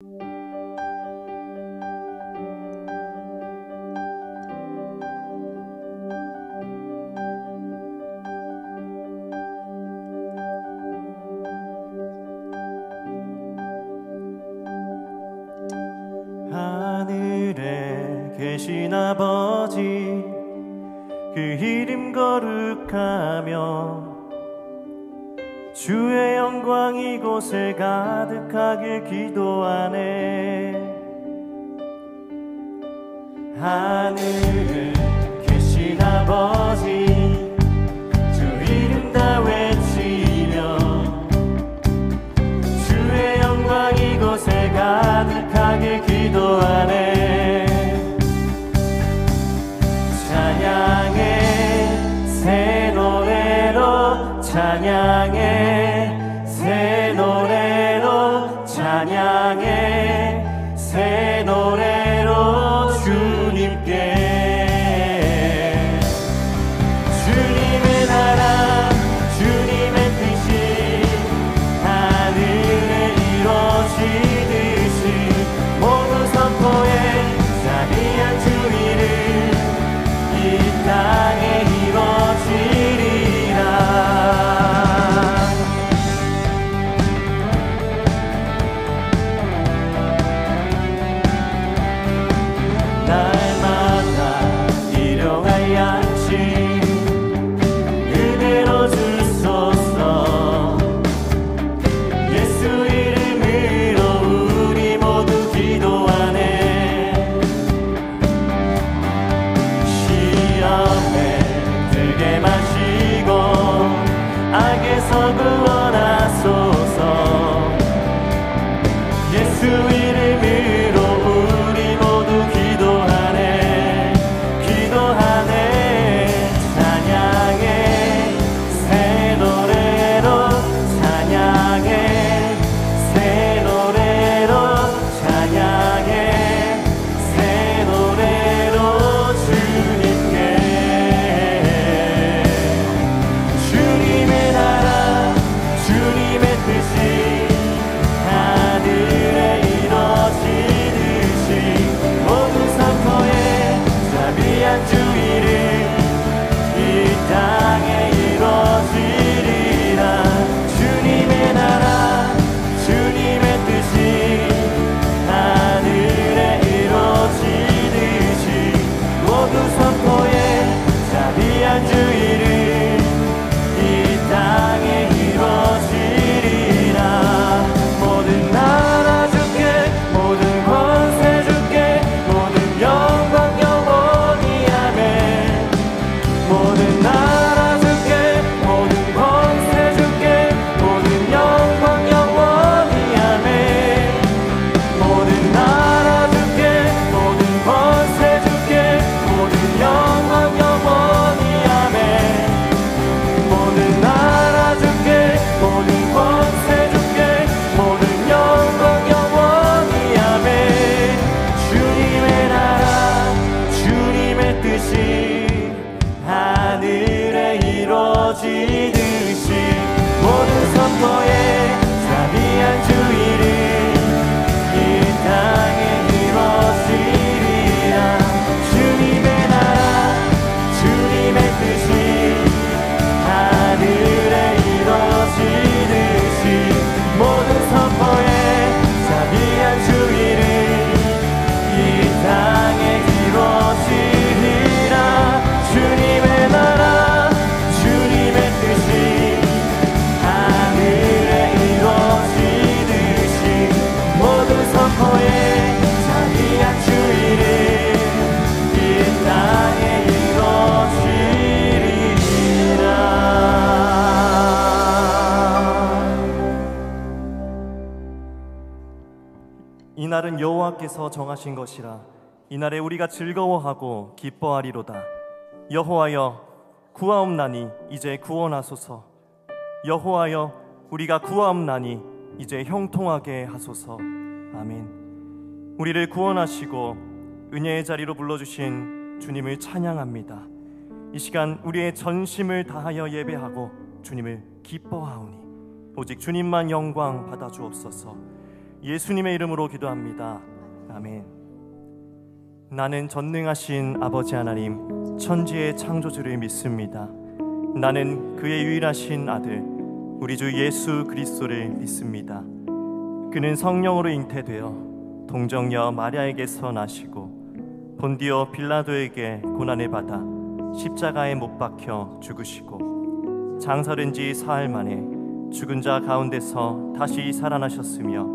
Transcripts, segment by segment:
하늘에 계신 아버지, 그 이름 거룩하며 주의 영광 이곳을 가득하게 기도하네. 하늘에 계신 아버지, 주 이름 다 외치며 주의 영광 이곳을 가득하게 기도하네. 찬양해 새 노래로, 찬양해 새 노래로, 찬양해 새 노래로 주님께. 주님의 나라 주님의 뜻이 하늘에 이루어지듯이 모두 선포해 자비한 주 이름 이 땅에 이루어지리라. 날마다 일용할 양식 그대로 주소서. 예수 이름으로 우리 모두 기도하네. 시험에 들게 마시고 악에서 구원하소서. 예수 이름으로 우리 모두 기도하네. 기도하네. 찬양해 새 노래로, 찬양해 새 노래로, 찬양해 새 노래로 주님께. 주님의 나라 주님의 뜻이 하늘에 이루어지듯이 모두 선포해 자비한 주 이름 이 땅에 이루어지리라. 주님의 나라 주님의 뜻이 하늘에 이루어지듯이 모두 선포해 자비한 주 이름 이 땅에 이루어지리라. 모든 나라 주께, 모든 권세 주께, 모든 영광 영원히 아멘. 모든 나라 주께, 모든 권세 주께, 모든 영광 영원히 아멘. 모든 나라 주께, 모든 권세 주께, 모든 영광 영원히 아멘. 모든 나라 주께, 모든 권세 주께, 모든 영광 영원히 아멘. 주님의 나라 주님의 뜻이 하늘에 이루어지듯이 모든 선포에 자비한 주 이름 이 땅에 이루어지리라. 주님의 나라 주님의 뜻이 하늘에 이루어지듯이 모든 선포에 자비한 주 이름 이 땅에 이루어지리라. 주님의 나라 주님의 뜻이 하늘에 이루어지듯이 모든 선포에 자비한 주 이름 이 땅에 이루어지리라. 이날은 여호와께서 정하신 것이라. 이날에 우리가 즐거워하고 기뻐하리로다. 여호와여 구하옵나니 이제 구원하소서. 여호와여 우리가 구하옵나니 이제 형통하게 하소서. 아멘. 우리를 구원하시고 은혜의 자리로 불러주신 주님을 찬양합니다. 이 시간 우리의 전심을 다하여 예배하고 주님을 기뻐하오니 오직 주님만 영광 받아 주옵소서. 예수님의 이름으로 기도합니다. 아멘. 나는 전능하신 아버지 하나님, 천지의 창조주를 믿습니다. 나는 그의 유일하신 아들, 우리 주 예수 그리스도를 믿습니다. 그는 성령으로 잉태되어 동정녀 마리아에게서 나시고 본디오 빌라도에게 고난을 받아 십자가에 못 박혀 죽으시고 장사된 지 사흘 만에 죽은 자 가운데서 다시 살아나셨으며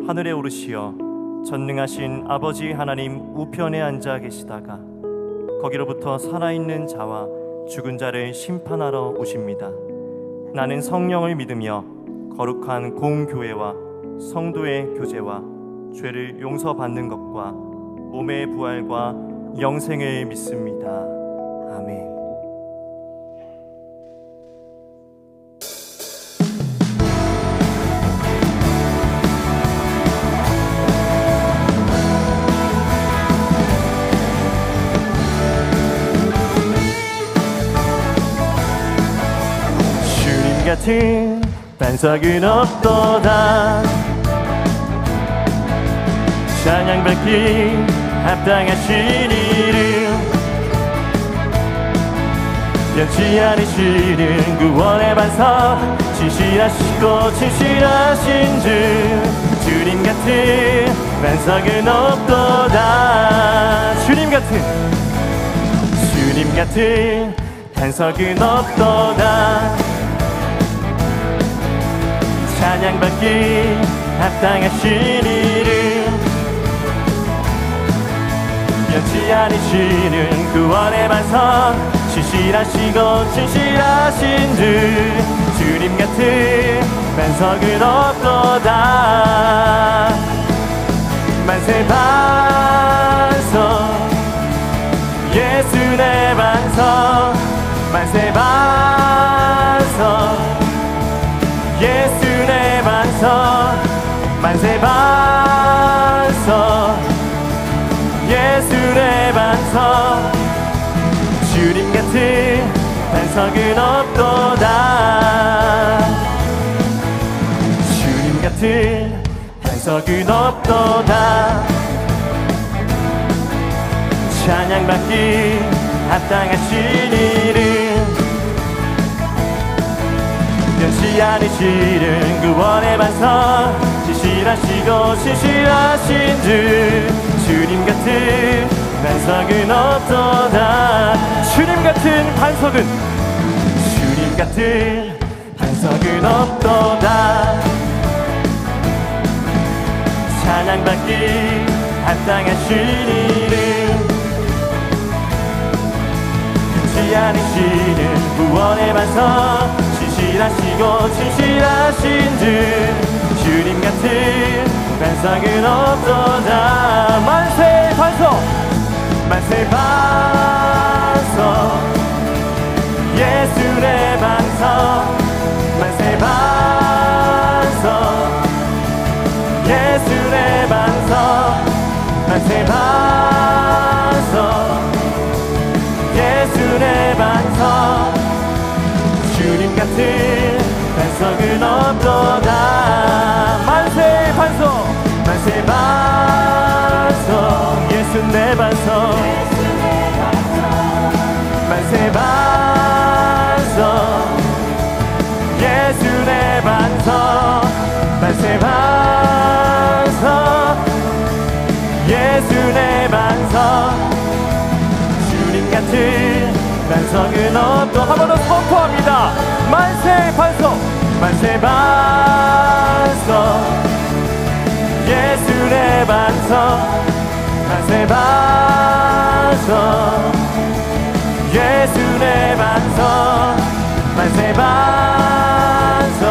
하늘에 오르시어 전능하신 아버지 하나님 우편에 앉아 계시다가 거기로부터 살아있는 자와 죽은 자를 심판하러 오십니다. 나는 성령을 믿으며 거룩한 공교회와 성도의 교제와 죄를 용서받는 것과 몸의 부활과 영생을 믿습니다. 아멘. 주님 같은 반석은 없도다. 찬양받기 합당하신 이름, 변치 않으시는 구원의 반석, 진실하시고 진실하신 주. 주님 같은 반석은 없도다. 주님 같은 반석은 없도다. 찬양받기 합당하신 이름, 변치 않으시는 구원의 반석, 진실하시고 진실하신 주. 주님 같은 반석은 없도다. 만세 반석, 예수 내 반석. 만세 반석, 예수 내 반석. 만세 반석, 예수 내 반석. 주님 같은 반석은 없도다. 주님 같은 반석은 없도다. 찬양받기 합당하신 이름, 변치 않으시는 구원의 반석, 진실하시고 진실하신 주. 주님 같은 반석은 없도다. 주님 같은 반석은 없도다. 찬양받기 합당하신 이름, 변치 않으시는 구원의 반석, 진실하시고 진실하신 주. 주님 같은 반석은 없도다. 만세 반석, 만세 반석, 예수 내 반석. 만세 반석, 예수 내 반석. 만세 반석, 예수 내 반석. 주님 같은 반석은 없도다. 만세 반석, 만세 반석, 예수 내 반석. 만세 반석, 예수 내 반석. 만세 반석, 예수 내 반석. 주님 같은 반석은 없도. 한 번 더 선포합니다. 만세 반석, 만세 반석, 예수 내 반석. 만세 반석, 예수 내 반석. 만세 반석,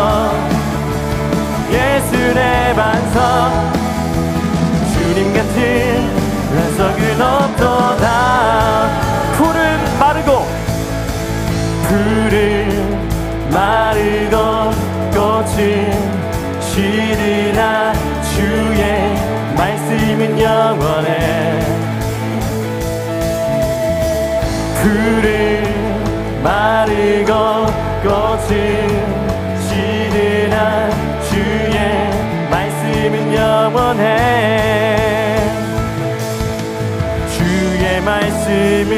예수 내 반석. 주님 같은 반석은 없도다. 푸른 마르고 꽃은 시드나 주의 말씀은 영원해. 푸른 마르고 꽃은 시드나 주의 말씀은 영원해. 영원해. 주의 말씀을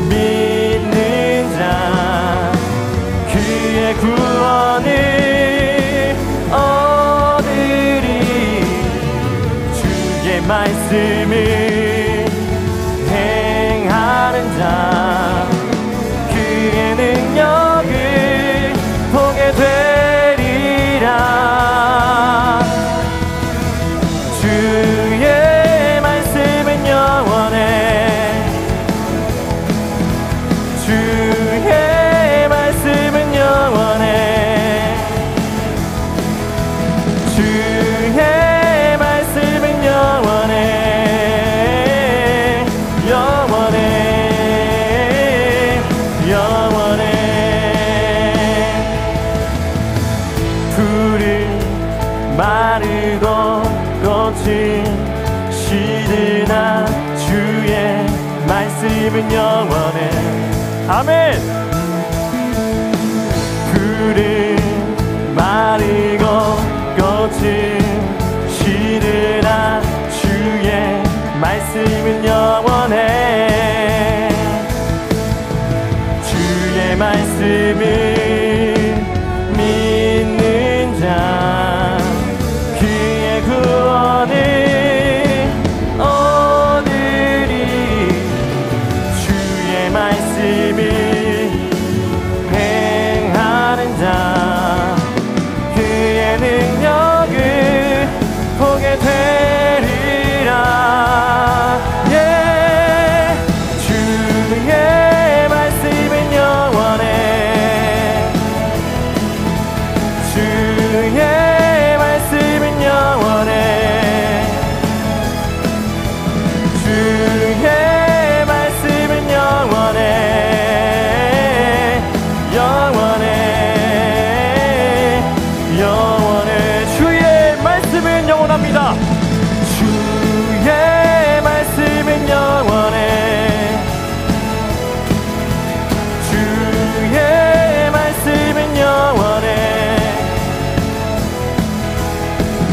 믿는 자 그의 구원을 얻으리. 주의 말씀을 행하는 자 그의 능력을 보게 되리라. 주의 말씀은 영원해. 주의 말씀은 영원해. 주의 말씀은 영원해. 영원해. 영원해. 풀은 마르고 꽃은 시드나 주의 말씀은 영원해. 아멘. 풀은 마르고 꽃은 시드나 주의 말씀은 영원해. 주의 말씀을 믿는 자 그의 구원을 얻으리. 주의 말씀을 행하는 자 그의 능력을 보게 되리라. 예. 주의 말씀은 영원해. 주의 말씀은 영원해. 주의 말씀은 영원해. 영원해. 영원해. 주의 말씀은 영원합니다. 주의 말씀은 영원해. 주의 말씀은 영원해.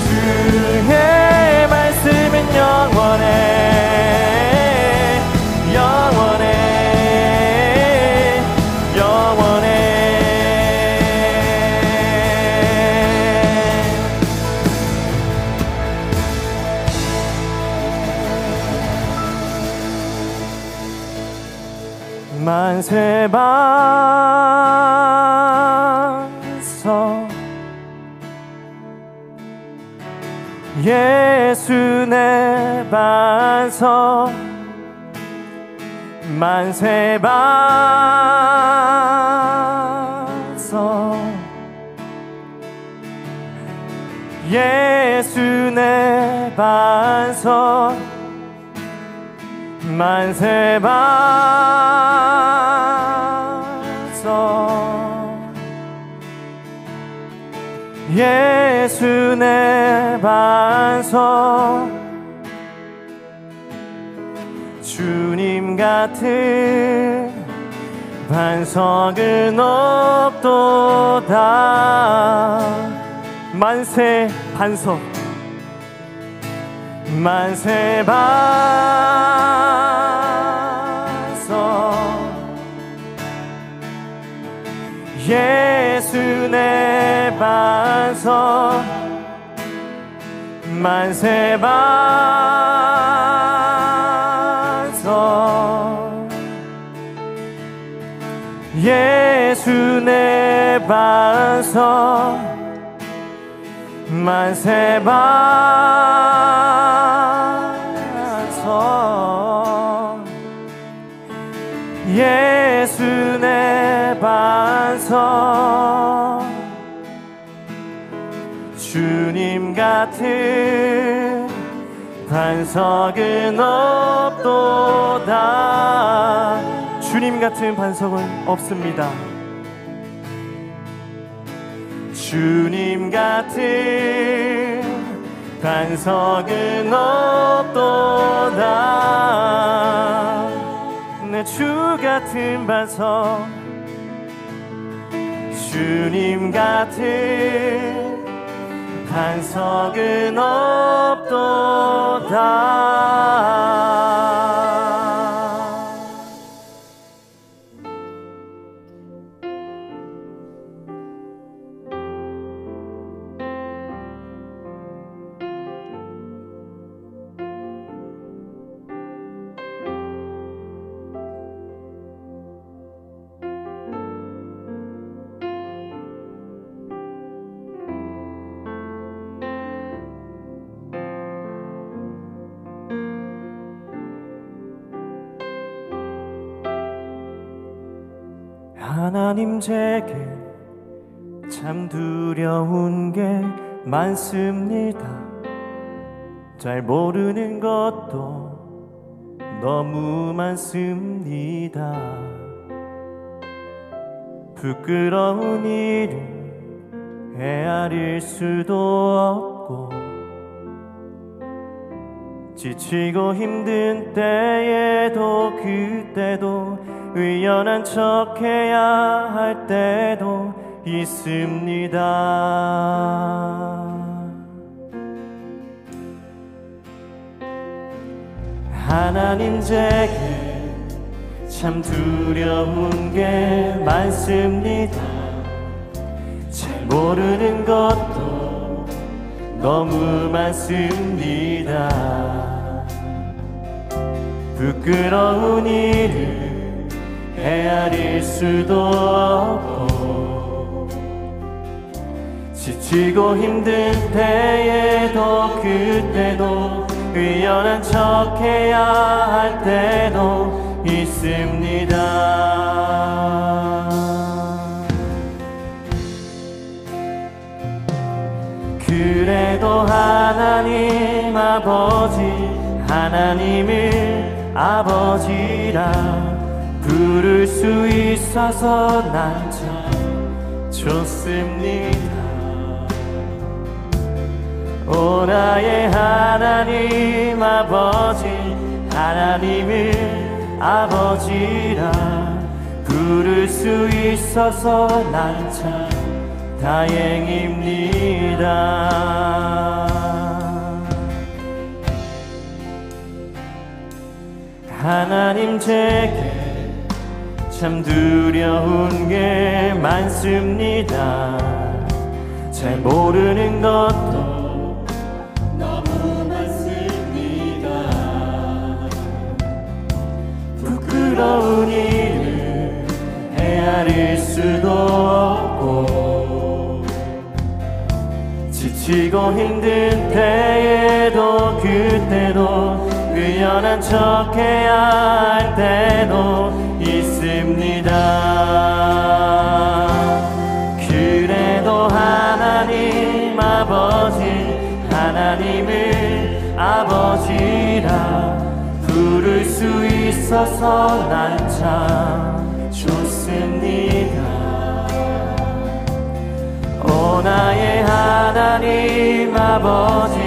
주의 말씀은 영원해. 영원해. 영원해. 만세 반석 예수 내 반석 만세 반석 예수 내 반석 만세 반석 예수 내 반석 주님 같은 반석은 없도다. 만세 반석 만세 반석 예수 내 반석 만세 반석 예수 내 반석 만세 반석 예수 내 반석 주님 같은 반석은 없도다. 주님 같은 반석은 없습니다. 주님 같은 반석은 없도다. 내 주 같은 반석 주님 같은 반석은 없도다. 하나님 제게 참 두려운 게 많습니다. 잘 모르는 것도 너무 많습니다. 부끄러운 일은 헤아릴 수도 없고 지치고 힘든 때에도 그때도 의연한 척해야 할 때도 있습니다. 하나님 제게 참 두려운 게 많습니다. 잘 모르는 것도 너무 많습니다. 부끄러운 일을 헤아릴 수도 없고 지치고 힘든 때에도 그때도 의연한 척해야 할 때도 있습니다. 그래도 하나님 아버지 하나님을 아버지라 부를 수 있어서 난 참 좋습니다. 오 나의 하나님 아버지 하나님을 아버지라 부를 수 있어서 난 참 다행입니다. 하나님 제게 참 두려운 게 많습니다. 잘 모르는 것도 너무 많습니다. 부끄러운 일을 헤아릴 수도 없고 지치고 힘든 때에도 그때도 의연한 척해야 할 때도 있습니다. 그래도 하나님 아버지 하나님을 아버지라 부를 수 있어서 난 참 좋습니다. 오 나의 하나님 아버지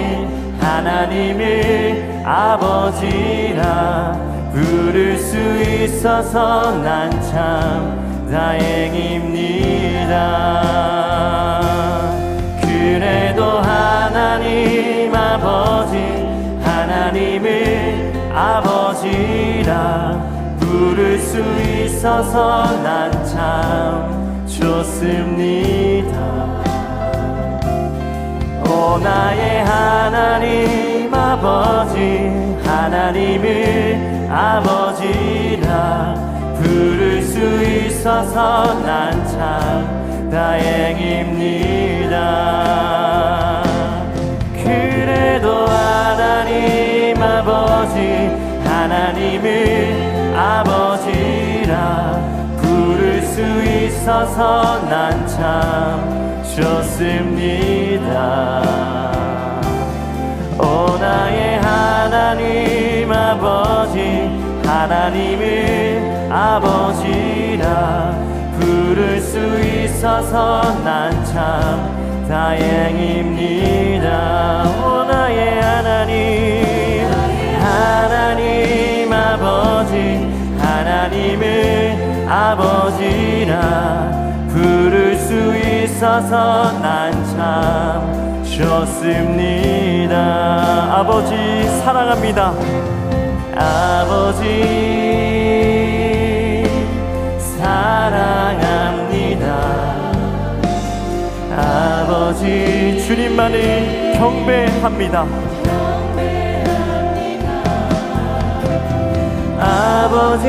하나님을 아버지라 부를 수 있어서 난 참 다행입니다. 그래도 하나님 아버지 하나님을 아버지라 부를 수 있어서 난 참 좋습니다. 오 나의 하나님 아버지 하나님을 아버지라 부를 수 있어서 난 참 다행입니다. 그래도 하나님 아버지 하나님을 아버지라 부를 수 있어서 난 참 좋습니다. 오 나의 하나님 아버지 하나님을 아버지라 부를 수 있어서 난 참 다행입니다. 오 나의 하나님 하나님 아버지 하나님을 아버지라 부를 수 있어서 난 참 주셨습니다. 아버지 사랑합니다. 아버지 사랑합니다. 아버지 주님만을 경배합니다. 아버지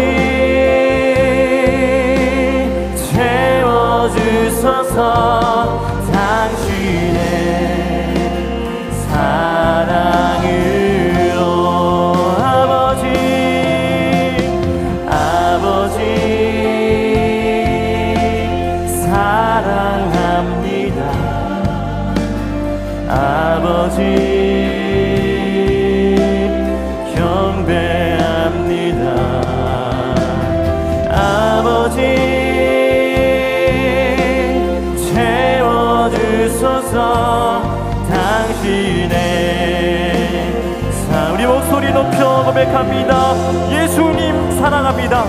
채워주소서. 당신의 사랑으로 아버지 사랑합니다. 아버지 경배합니다. 아버지 채워주소서. 당신의 우리 목소리 높여 고백합니다. 예수님 사랑합니다.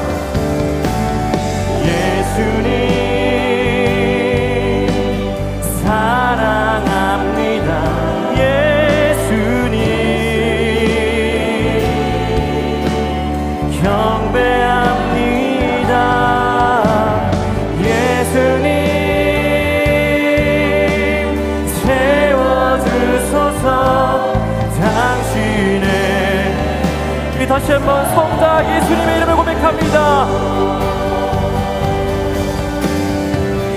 예수님 사랑합니다. 예수님 경배합니다. 예수님 채워주소서. 당신의 우리 다시 한번 성자 예수님의 이름을 고백합니다.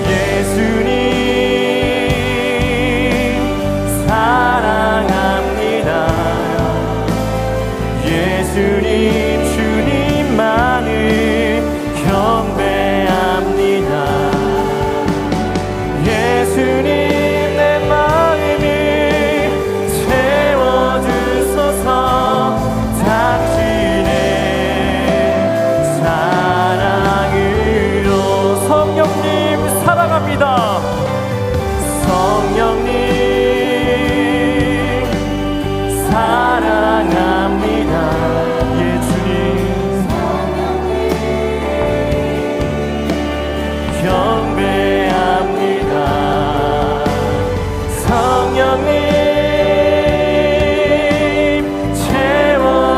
예수님 사랑합니다. 예수님 주님만을 경배합니다. 예수님 내 마음을 채워주소서. 당신의 사랑으로 성령님 사랑합니다. 성령님 사랑합니다. 예 주님 경배합니다. 성령님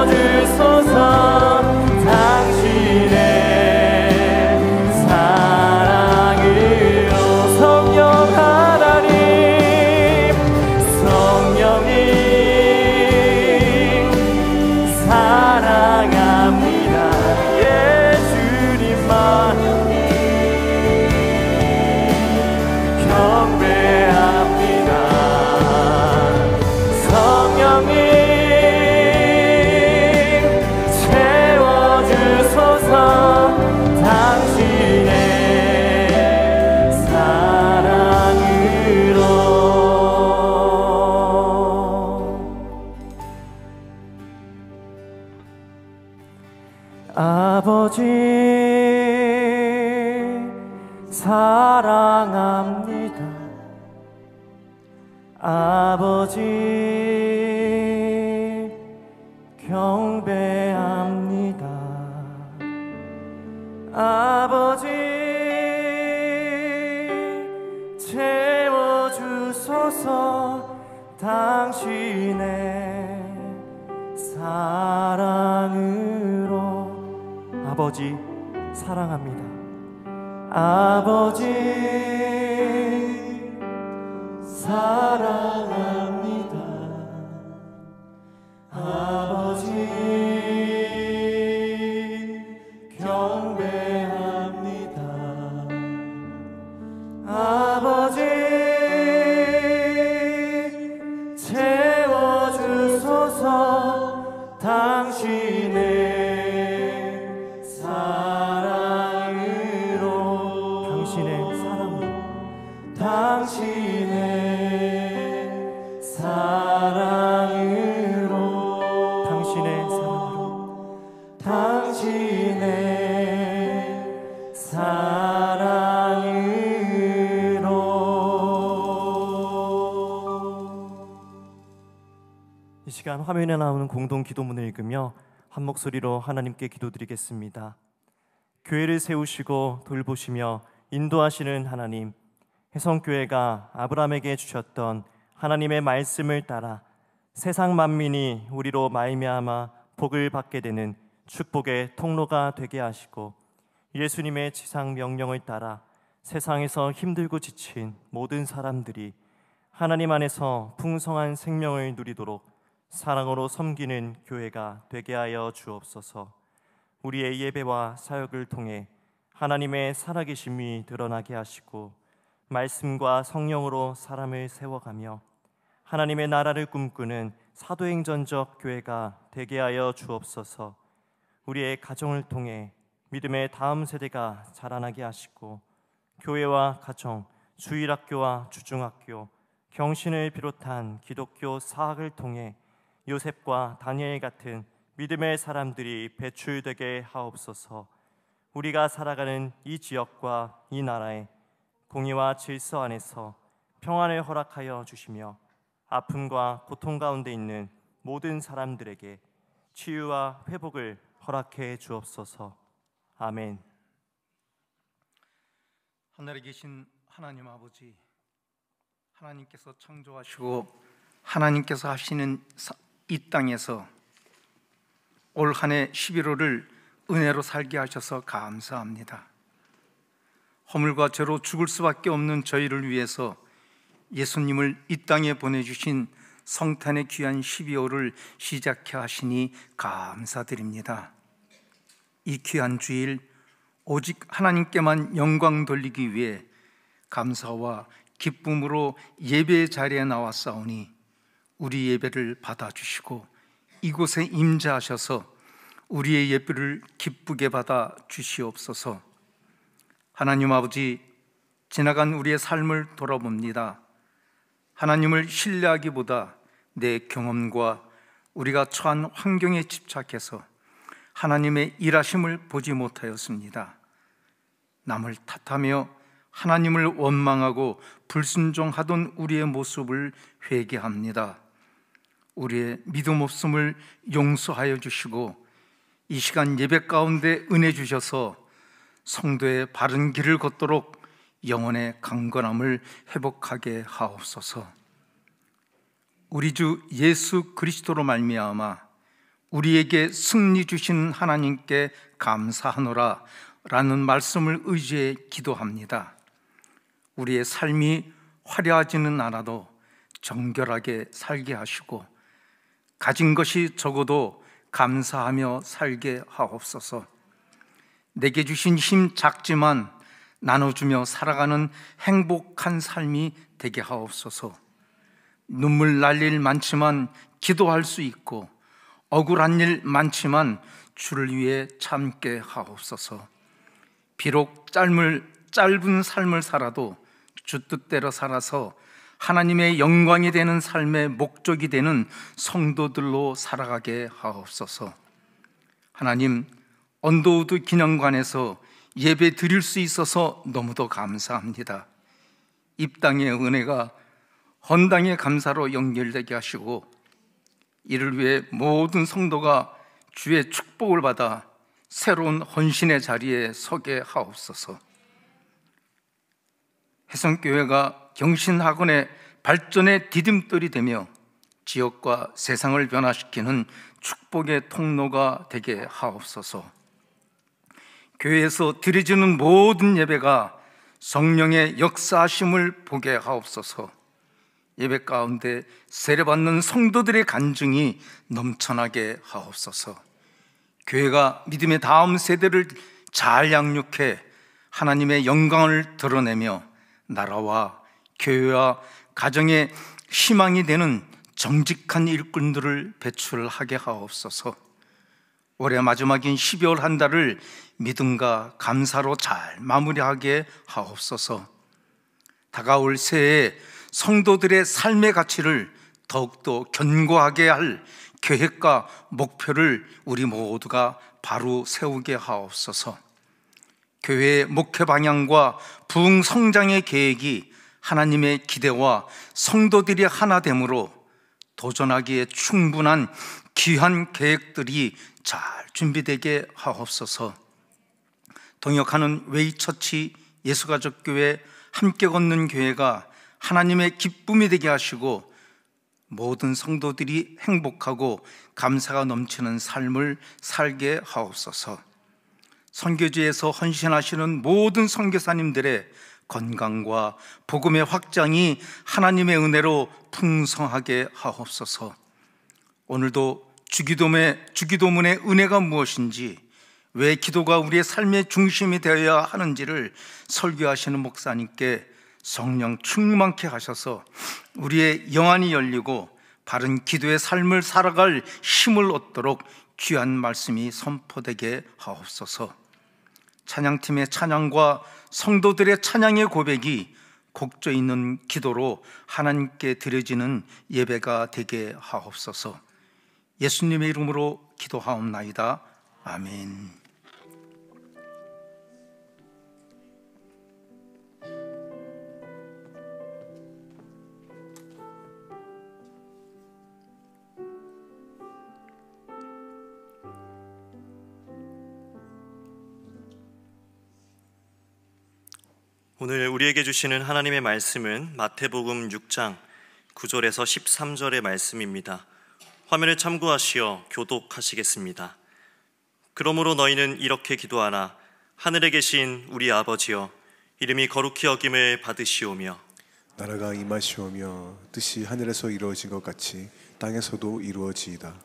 채워주소서. 당신의 사랑으로 성령 하나님 성령님 사랑합니다. 예 주님만 경배합니다. 성령님 채워주소서. 당신의 사랑으로 아버지 사랑합니다. 아버지 경배합니다. 아버지 채워주소서. 당신의 사랑으로 아버지 사랑합니다. 아버지 사랑합니다. 아버지 경배합니다. 아버지 채워주소서. 당신의 사랑으로 당신의 사랑으로 당신의 사랑으로 당신의 사랑으로 당신의 사랑으로 이 시간 화면에 나오는 공동 기도문을 읽으며 한 목소리로 하나님께 기도드리겠습니다. 교회를 세우시고 돌보시며 인도하시는 하나님, 혜성교회가 아브라함에게 주셨던 하나님의 말씀을 따라 세상 만민이 우리로 말미암아 복을 받게 되는 축복의 통로가 되게 하시고, 예수님의 지상 명령을 따라 세상에서 힘들고 지친 모든 사람들이 하나님 안에서 풍성한 생명을 누리도록 사랑으로 섬기는 교회가 되게 하여 주옵소서. 우리의 예배와 사역을 통해 하나님의 살아계심이 드러나게 하시고, 말씀과 성령으로 사람을 세워가며 하나님의 나라를 꿈꾸는 사도행전적 교회가 되게 하여 주옵소서. 우리의 가정을 통해 믿음의 다음 세대가 자라나게 하시고, 교회와 가정, 주일학교와 주중학교, 경신을 비롯한 기독교 사학을 통해 요셉과 다니엘 같은 믿음의 사람들이 배출되게 하옵소서. 우리가 살아가는 이 지역과 이 나라에 공의와 질서 안에서 평안을 허락하여 주시며, 아픔과 고통 가운데 있는 모든 사람들에게 치유와 회복을 허락해 주옵소서. 아멘. 하늘에 계신 하나님 아버지, 하나님께서 창조하시고 하나님께서 하시는 이 땅에서 올 한 해 11월을 은혜로 살게 하셔서 감사합니다. 허물과 죄로 죽을 수밖에 없는 저희를 위해서 예수님을 이 땅에 보내주신 성탄의 귀한 12월을 시작해 하시니 감사드립니다. 이 귀한 주일 오직 하나님께만 영광 돌리기 위해 감사와 기쁨으로 예배 자리에 나왔사오니 우리 예배를 받아주시고 이곳에 임재하셔서 우리의 예배를 기쁘게 받아 주시옵소서. 하나님 아버지, 지나간 우리의 삶을 돌아봅니다. 하나님을 신뢰하기보다 내 경험과 우리가 처한 환경에 집착해서 하나님의 일하심을 보지 못하였습니다. 남을 탓하며 하나님을 원망하고 불순종하던 우리의 모습을 회개합니다. 우리의 믿음 없음을 용서하여 주시고 이 시간 예배 가운데 은혜 주셔서 성도의 바른 길을 걷도록 영혼의 강건함을 회복하게 하옵소서. 우리 주 예수 그리스도로 말미암아 우리에게 승리 주신 하나님께 감사하노라 라는 말씀을 의지해 기도합니다. 우리의 삶이 화려하지는 않아도 정결하게 살게 하시고 가진 것이 적어도 감사하며 살게 하옵소서. 내게 주신 힘 작지만 나눠주며 살아가는 행복한 삶이 되게 하옵소서. 눈물 날 일 많지만 기도할 수 있고 억울한 일 많지만 주를 위해 참게 하옵소서. 비록 짧은 삶을 살아도 주 뜻대로 살아서 하나님의 영광이 되는 삶의 목적이 되는 성도들로 살아가게 하옵소서. 하나님, 언더우드 기념관에서 예배 드릴 수 있어서 너무도 감사합니다. 입당의 은혜가 헌당의 감사로 연결되게 하시고 이를 위해 모든 성도가 주의 축복을 받아 새로운 헌신의 자리에 서게 하옵소서. 해성교회가 경신학원의 발전의 디딤돌이 되며 지역과 세상을 변화시키는 축복의 통로가 되게 하옵소서. 교회에서 드려지는 모든 예배가 성령의 역사하심을 보게 하옵소서. 예배 가운데 세례받는 성도들의 간증이 넘쳐나게 하옵소서. 교회가 믿음의 다음 세대를 잘 양육해 하나님의 영광을 드러내며 나라와 교회와 가정의 희망이 되는 정직한 일꾼들을 배출하게 하옵소서. 올해 마지막인 12월 한 달을 믿음과 감사로 잘 마무리하게 하옵소서. 다가올 새해에 성도들의 삶의 가치를 더욱더 견고하게 할 계획과 목표를 우리 모두가 바로 세우게 하옵소서. 교회의 목회 방향과 부흥 성장의 계획이 하나님의 기대와 성도들이 하나됨으로 도전하기에 충분한 귀한 계획들이 잘 준비되게 하옵소서. 동역하는 웨이처치 예수가족교회 함께 걷는 교회가 하나님의 기쁨이 되게 하시고 모든 성도들이 행복하고 감사가 넘치는 삶을 살게 하옵소서. 선교지에서 헌신하시는 모든 선교사님들의 건강과 복음의 확장이 하나님의 은혜로 풍성하게 하옵소서. 오늘도 주기도문의 은혜가 무엇인지, 왜 기도가 우리의 삶의 중심이 되어야 하는지를 설교하시는 목사님께 성령 충만케 하셔서 우리의 영안이 열리고 바른 기도의 삶을 살아갈 힘을 얻도록 귀한 말씀이 선포되게 하옵소서. 찬양팀의 찬양과 성도들의 찬양의 고백이 곡조 있는 기도로 하나님께 드려지는 예배가 되게 하옵소서. 예수님의 이름으로 기도하옵나이다. 아멘. 오늘 우리에게 주시는 하나님의 말씀은 마태복음 6장 9절에서 13절의 말씀입니다. 화면을 참고하시어 교독하시겠습니다. 그러므로 너희는 이렇게 기도하라. 하늘에 계신 우리 아버지여, 이름이 거룩히 여김을 받으시오며 나라가 임하시오며 뜻이 하늘에서 이루어진 것 같이 땅에서도 이루어지이다.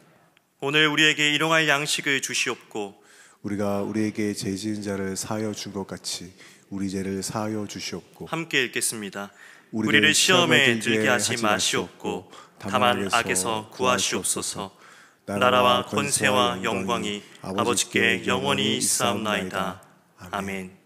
오늘 우리에게 일용할 양식을 주시옵고 우리가 우리에게 죄 지은 자를 사하여 준 것 같이 우리 죄를 사하여 주시옵고. 함께 읽겠습니다. 우리를 시험에 들게 하지 마시옵고 다만 악에서 구하시옵소서. 나라와 권세와 영광이 아버지께 영원히 있사옵나이다. 아멘.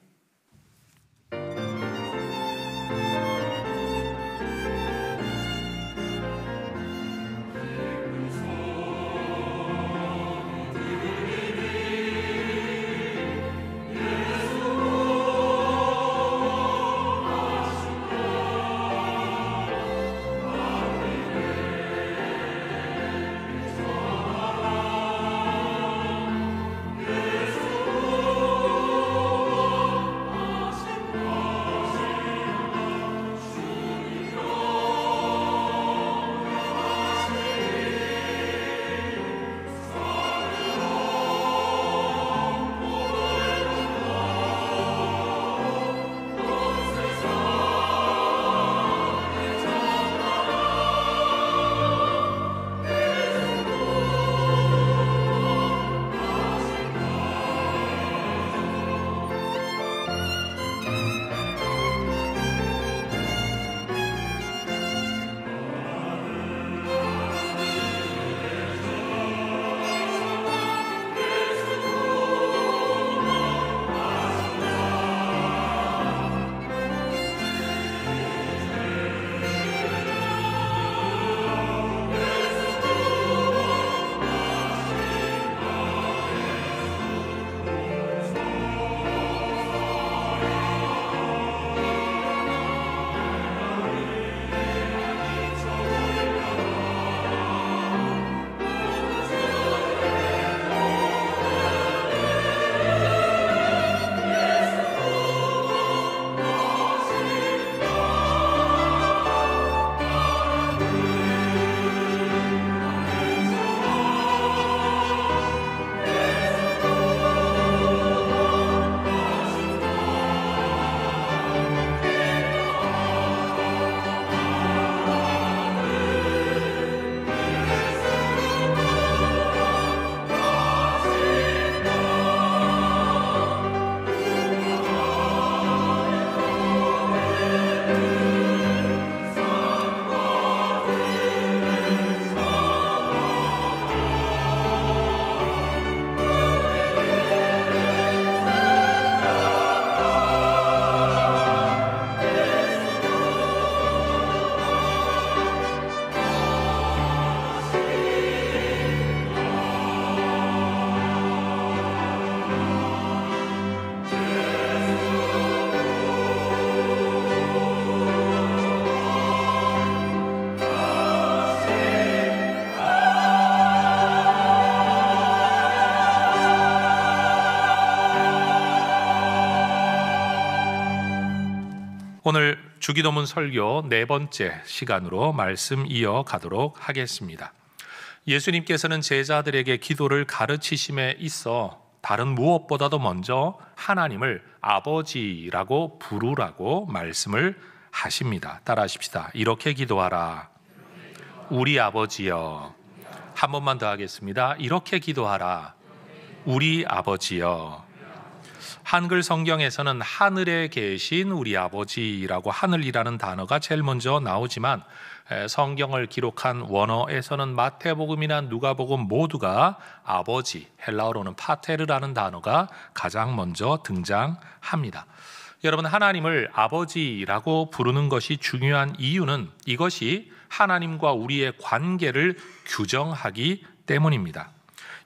주기도문 설교 4번째 시간으로 말씀 이어가도록 하겠습니다. 예수님께서는 제자들에게 기도를 가르치심에 있어 다른 무엇보다도 먼저 하나님을 아버지라고 부르라고 말씀을 하십니다. 따라하십시다. 이렇게 기도하라. 우리 아버지여. 한 번만 더 하겠습니다. 이렇게 기도하라. 우리 아버지여. 한글 성경에서는 하늘에 계신 우리 아버지라고 하늘이라는 단어가 제일 먼저 나오지만 성경을 기록한 원어에서는 마태복음이나 누가복음 모두가 아버지, 헬라어로는 파테르라는 단어가 가장 먼저 등장합니다. 여러분, 하나님을 아버지라고 부르는 것이 중요한 이유는 이것이 하나님과 우리의 관계를 규정하기 때문입니다.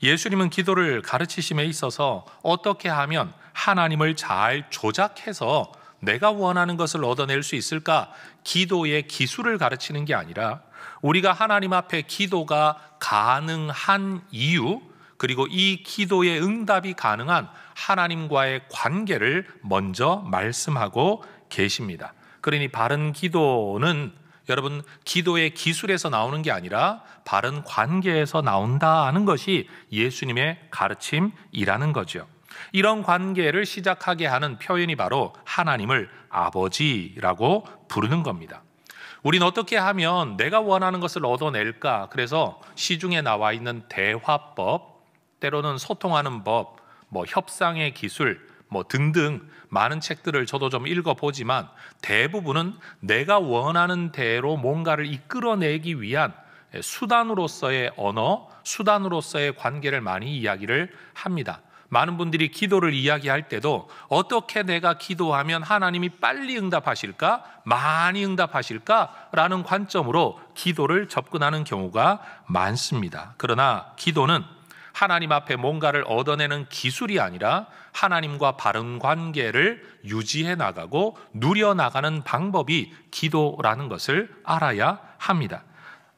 예수님은 기도를 가르치심에 있어서 어떻게 하면 하나님을 잘 조작해서 내가 원하는 것을 얻어낼 수 있을까? 기도의 기술을 가르치는 게 아니라 우리가 하나님 앞에 기도가 가능한 이유, 그리고 이 기도의 응답이 가능한 하나님과의 관계를 먼저 말씀하고 계십니다. 그러니 바른 기도는 여러분, 기도의 기술에서 나오는 게 아니라 바른 관계에서 나온다는 것이 예수님의 가르침이라는 거죠. 이런 관계를 시작하게 하는 표현이 바로 하나님을 아버지라고 부르는 겁니다. 우린 어떻게 하면 내가 원하는 것을 얻어낼까? 그래서 시중에 나와 있는 대화법, 때로는 소통하는 법, 협상의 기술, 등등 많은 책들을 저도 좀 읽어보지만 대부분은 내가 원하는 대로 뭔가를 이끌어내기 위한 수단으로서의 언어, 수단으로서의 관계를 많이 이야기를 합니다. 많은 분들이 기도를 이야기할 때도 어떻게 내가 기도하면 하나님이 빨리 응답하실까? 많이 응답하실까? 라는 관점으로 기도를 접근하는 경우가 많습니다. 그러나 기도는 하나님 앞에 뭔가를 얻어내는 기술이 아니라 하나님과 바른 관계를 유지해 나가고 누려나가는 방법이 기도라는 것을 알아야 합니다.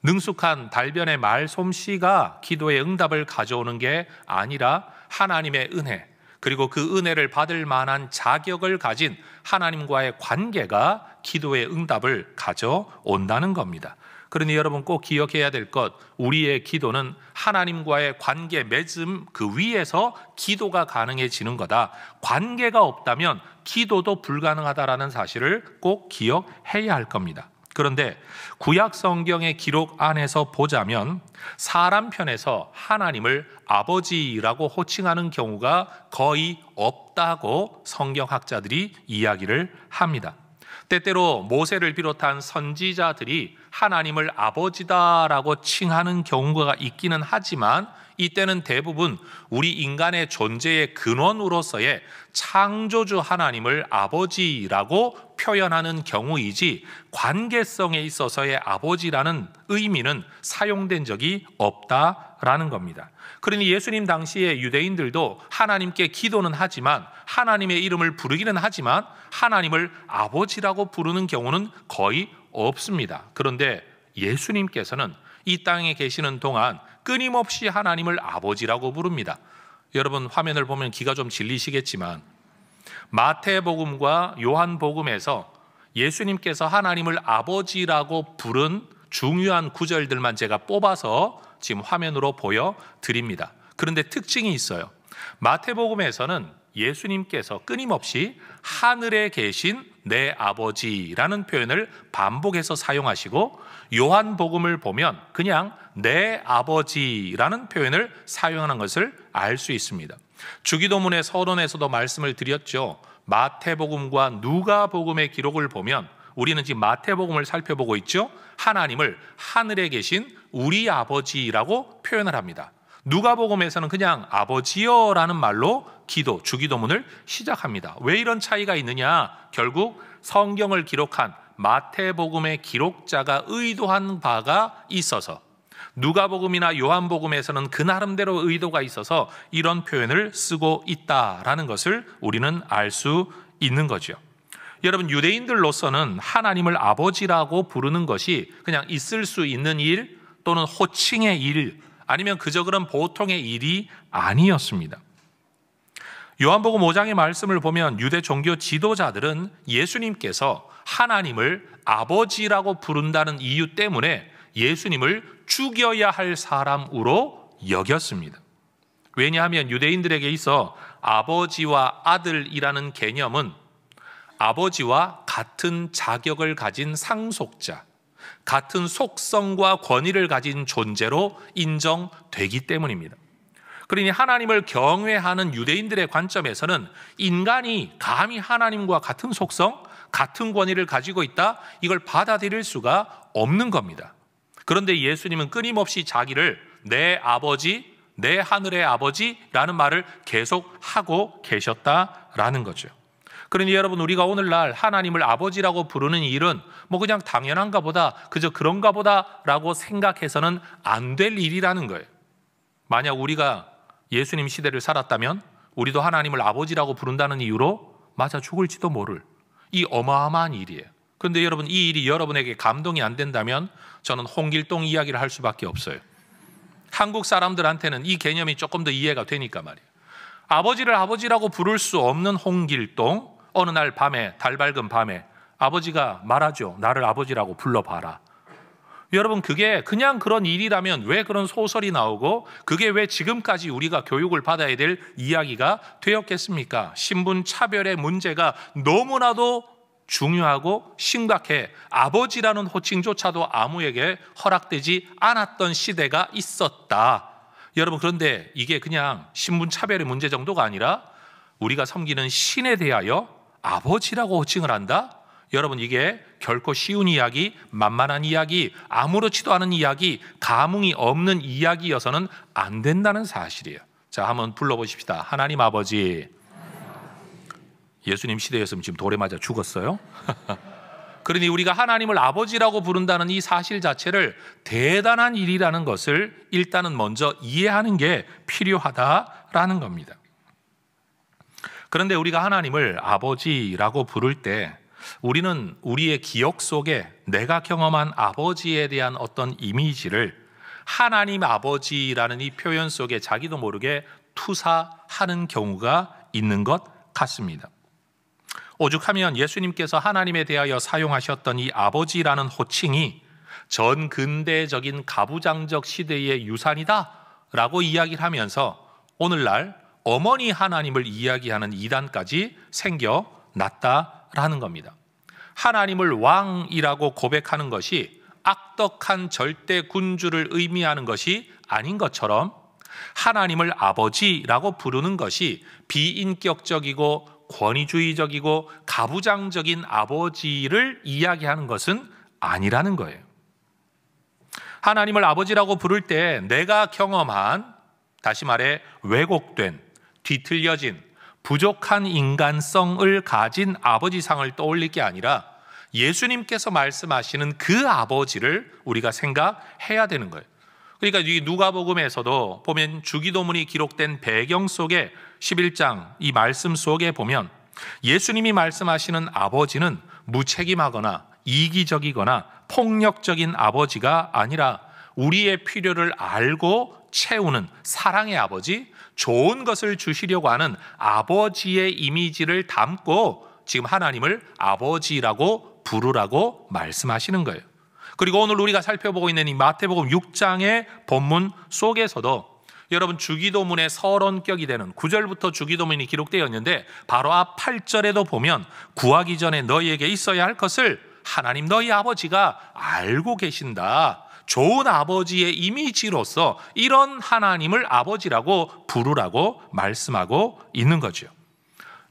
능숙한 달변의 말솜씨가 기도의 응답을 가져오는 게 아니라 하나님의 은혜, 그리고 그 은혜를 받을 만한 자격을 가진 하나님과의 관계가 기도의 응답을 가져온다는 겁니다. 그러니 여러분 꼭 기억해야 될 것, 우리의 기도는 하나님과의 관계 맺음 그 위에서 기도가 가능해지는 거다. 관계가 없다면 기도도 불가능하다라는 사실을 꼭 기억해야 할 겁니다. 그런데 구약 성경의 기록 안에서 보자면 사람 편에서 하나님을 아버지라고 호칭하는 경우가 거의 없다고 성경학자들이 이야기를 합니다. 때때로 모세를 비롯한 선지자들이 하나님을 아버지다라고 칭하는 경우가 있기는 하지만 이때는 대부분 우리 인간의 존재의 근원으로서의 창조주 하나님을 아버지라고 표현하는 경우이지 관계성에 있어서의 아버지라는 의미는 사용된 적이 없다라는 겁니다. 그러니 예수님 당시에 유대인들도 하나님께 기도는 하지만 하나님의 이름을 부르기는 하지만 하나님을 아버지라고 부르는 경우는 거의 없습니다. 그런데 예수님께서는 이 땅에 계시는 동안 끊임없이 하나님을 아버지라고 부릅니다. 여러분 화면을 보면 기가 좀 질리시겠지만 마태복음과 요한복음에서 예수님께서 하나님을 아버지라고 부른 중요한 구절들만 제가 뽑아서 지금 화면으로 보여드립니다. 그런데 특징이 있어요. 마태복음에서는 예수님께서 끊임없이 하늘에 계신 내 아버지라는 표현을 반복해서 사용하시고 요한복음을 보면 그냥 내 아버지라는 표현을 사용하는 것을 알 수 있습니다. 주기도문의 서론에서도 말씀을 드렸죠. 마태복음과 누가복음의 기록을 보면 우리는 지금 마태복음을 살펴보고 있죠. 하나님을 하늘에 계신 우리 아버지라고 표현을 합니다. 누가복음에서는 그냥 아버지여라는 말로 기도, 주기도문을 시작합니다. 왜 이런 차이가 있느냐? 결국 성경을 기록한 마태복음의 기록자가 의도한 바가 있어서 누가복음이나 요한복음에서는 그 나름대로 의도가 있어서 이런 표현을 쓰고 있다라는 것을 우리는 알 수 있는 거죠. 여러분 유대인들로서는 하나님을 아버지라고 부르는 것이 그냥 있을 수 있는 일 또는 호칭의 일 아니면 그저 그런 보통의 일이 아니었습니다. 요한복음 5장의 말씀을 보면 유대 종교 지도자들은 예수님께서 하나님을 아버지라고 부른다는 이유 때문에 예수님을 죽여야 할 사람으로 여겼습니다. 왜냐하면 유대인들에게 있어 아버지와 아들이라는 개념은 아버지와 같은 자격을 가진 상속자, 같은 속성과 권위를 가진 존재로 인정되기 때문입니다. 그러니 하나님을 경외하는 유대인들의 관점에서는 인간이 감히 하나님과 같은 속성, 같은 권위를 가지고 있다, 이걸 받아들일 수가 없는 겁니다. 그런데 예수님은 끊임없이 자기를 내 아버지, 내 하늘의 아버지라는 말을 계속 하고 계셨다라는 거죠. 그러니 여러분, 우리가 오늘날 하나님을 아버지라고 부르는 일은 뭐 그냥 당연한가 보다, 그저 그런가 보다라고 생각해서는 안 될 일이라는 거예요. 만약 우리가 예수님 시대를 살았다면 우리도 하나님을 아버지라고 부른다는 이유로 맞아 죽을지도 모를 이 어마어마한 일이에요. 그런데 여러분, 이 일이 여러분에게 감동이 안 된다면 저는 홍길동 이야기를 할 수밖에 없어요. 한국 사람들한테는 이 개념이 조금 더 이해가 되니까 말이에요. 아버지를 아버지라고 부를 수 없는 홍길동, 어느 날 밤에, 달 밝은 밤에 아버지가 말하죠. 나를 아버지라고 불러봐라. 여러분, 그게 그냥 그런 일이라면 왜 그런 소설이 나오고 그게 왜 지금까지 우리가 교육을 받아야 될 이야기가 되었겠습니까? 신분 차별의 문제가 너무나도 중요하고 심각해 아버지라는 호칭조차도 아무에게 허락되지 않았던 시대가 있었다. 여러분, 그런데 이게 그냥 신분 차별의 문제 정도가 아니라 우리가 섬기는 신에 대하여 아버지라고 호칭을 한다? 여러분, 이게 결코 쉬운 이야기, 만만한 이야기, 아무렇지도 않은 이야기, 감흥이 없는 이야기여서는 안 된다는 사실이에요. 자, 한번 불러보십시다. 하나님 아버지. 예수님 시대였으면 지금 돌에 맞아 죽었어요. 그러니 우리가 하나님을 아버지라고 부른다는 이 사실 자체를 대단한 일이라는 것을 일단은 먼저 이해하는 게 필요하다라는 겁니다. 그런데 우리가 하나님을 아버지라고 부를 때 우리는 우리의 기억 속에 내가 경험한 아버지에 대한 어떤 이미지를 하나님 아버지라는 이 표현 속에 자기도 모르게 투사하는 경우가 있는 것 같습니다. 오죽하면 예수님께서 하나님에 대하여 사용하셨던 이 아버지라는 호칭이 전 근대적인 가부장적 시대의 유산이다 라고 이야기를 하면서 오늘날 어머니 하나님을 이야기하는 이단까지 생겨났다라는 겁니다. 하나님을 왕이라고 고백하는 것이 악덕한 절대 군주를 의미하는 것이 아닌 것처럼 하나님을 아버지라고 부르는 것이 비인격적이고 권위주의적이고 가부장적인 아버지를 이야기하는 것은 아니라는 거예요. 하나님을 아버지라고 부를 때 내가 경험한, 다시 말해 왜곡된, 뒤틀려진, 부족한 인간성을 가진 아버지상을 떠올릴 게 아니라 예수님께서 말씀하시는 그 아버지를 우리가 생각해야 되는 거예요. 그러니까 이 누가복음에서도 보면 주기도문이 기록된 배경 속에 11장 이 말씀 속에 보면 예수님이 말씀하시는 아버지는 무책임하거나 이기적이거나 폭력적인 아버지가 아니라 우리의 필요를 알고 채우는 사랑의 아버지, 좋은 것을 주시려고 하는 아버지의 이미지를 담고 지금 하나님을 아버지라고 부르라고 말씀하시는 거예요. 그리고 오늘 우리가 살펴보고 있는 이 마태복음 6장의 본문 속에서도 여러분 주기도문의 서론격이 되는 9절부터 주기도문이 기록되어 있는데 바로 앞 8절에도 보면 구하기 전에 너희에게 있어야 할 것을 하나님 너희 아버지가 알고 계신다. 좋은 아버지의 이미지로서 이런 하나님을 아버지라고 부르라고 말씀하고 있는 거죠.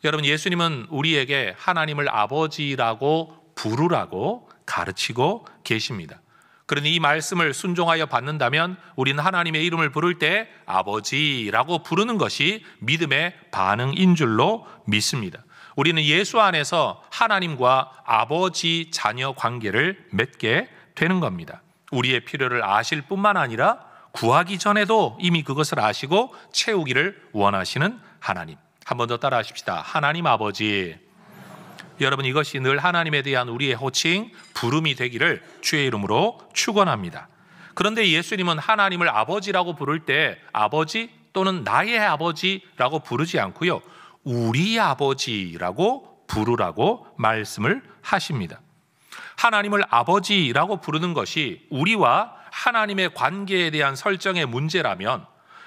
여러분, 예수님은 우리에게 하나님을 아버지라고 부르라고 가르치고 계십니다. 그러니 이 말씀을 순종하여 받는다면 우리는 하나님의 이름을 부를 때 아버지라고 부르는 것이 믿음의 반응인 줄로 믿습니다. 우리는 예수 안에서 하나님과 아버지 자녀 관계를 맺게 되는 겁니다. 우리의 필요를 아실 뿐만 아니라 구하기 전에도 이미 그것을 아시고 채우기를 원하시는 하나님. 한 번 더 따라 하십시다. 하나님 아버지. 여러분, 이것이 늘 하나님에 대한 우리의 호칭, 부름이 되기를 주의 이름으로 축원합니다. 그런데 예수님은 하나님을 아버지라고 부를 때 아버지 또는 나의 아버지라고 부르지 않고요, 우리 아버지라고 부르라고 말씀을 하십니다. 하나님을 아버지라고 부르는 것이 우리와 하나님의 관계에 대한 설정의 문제라면,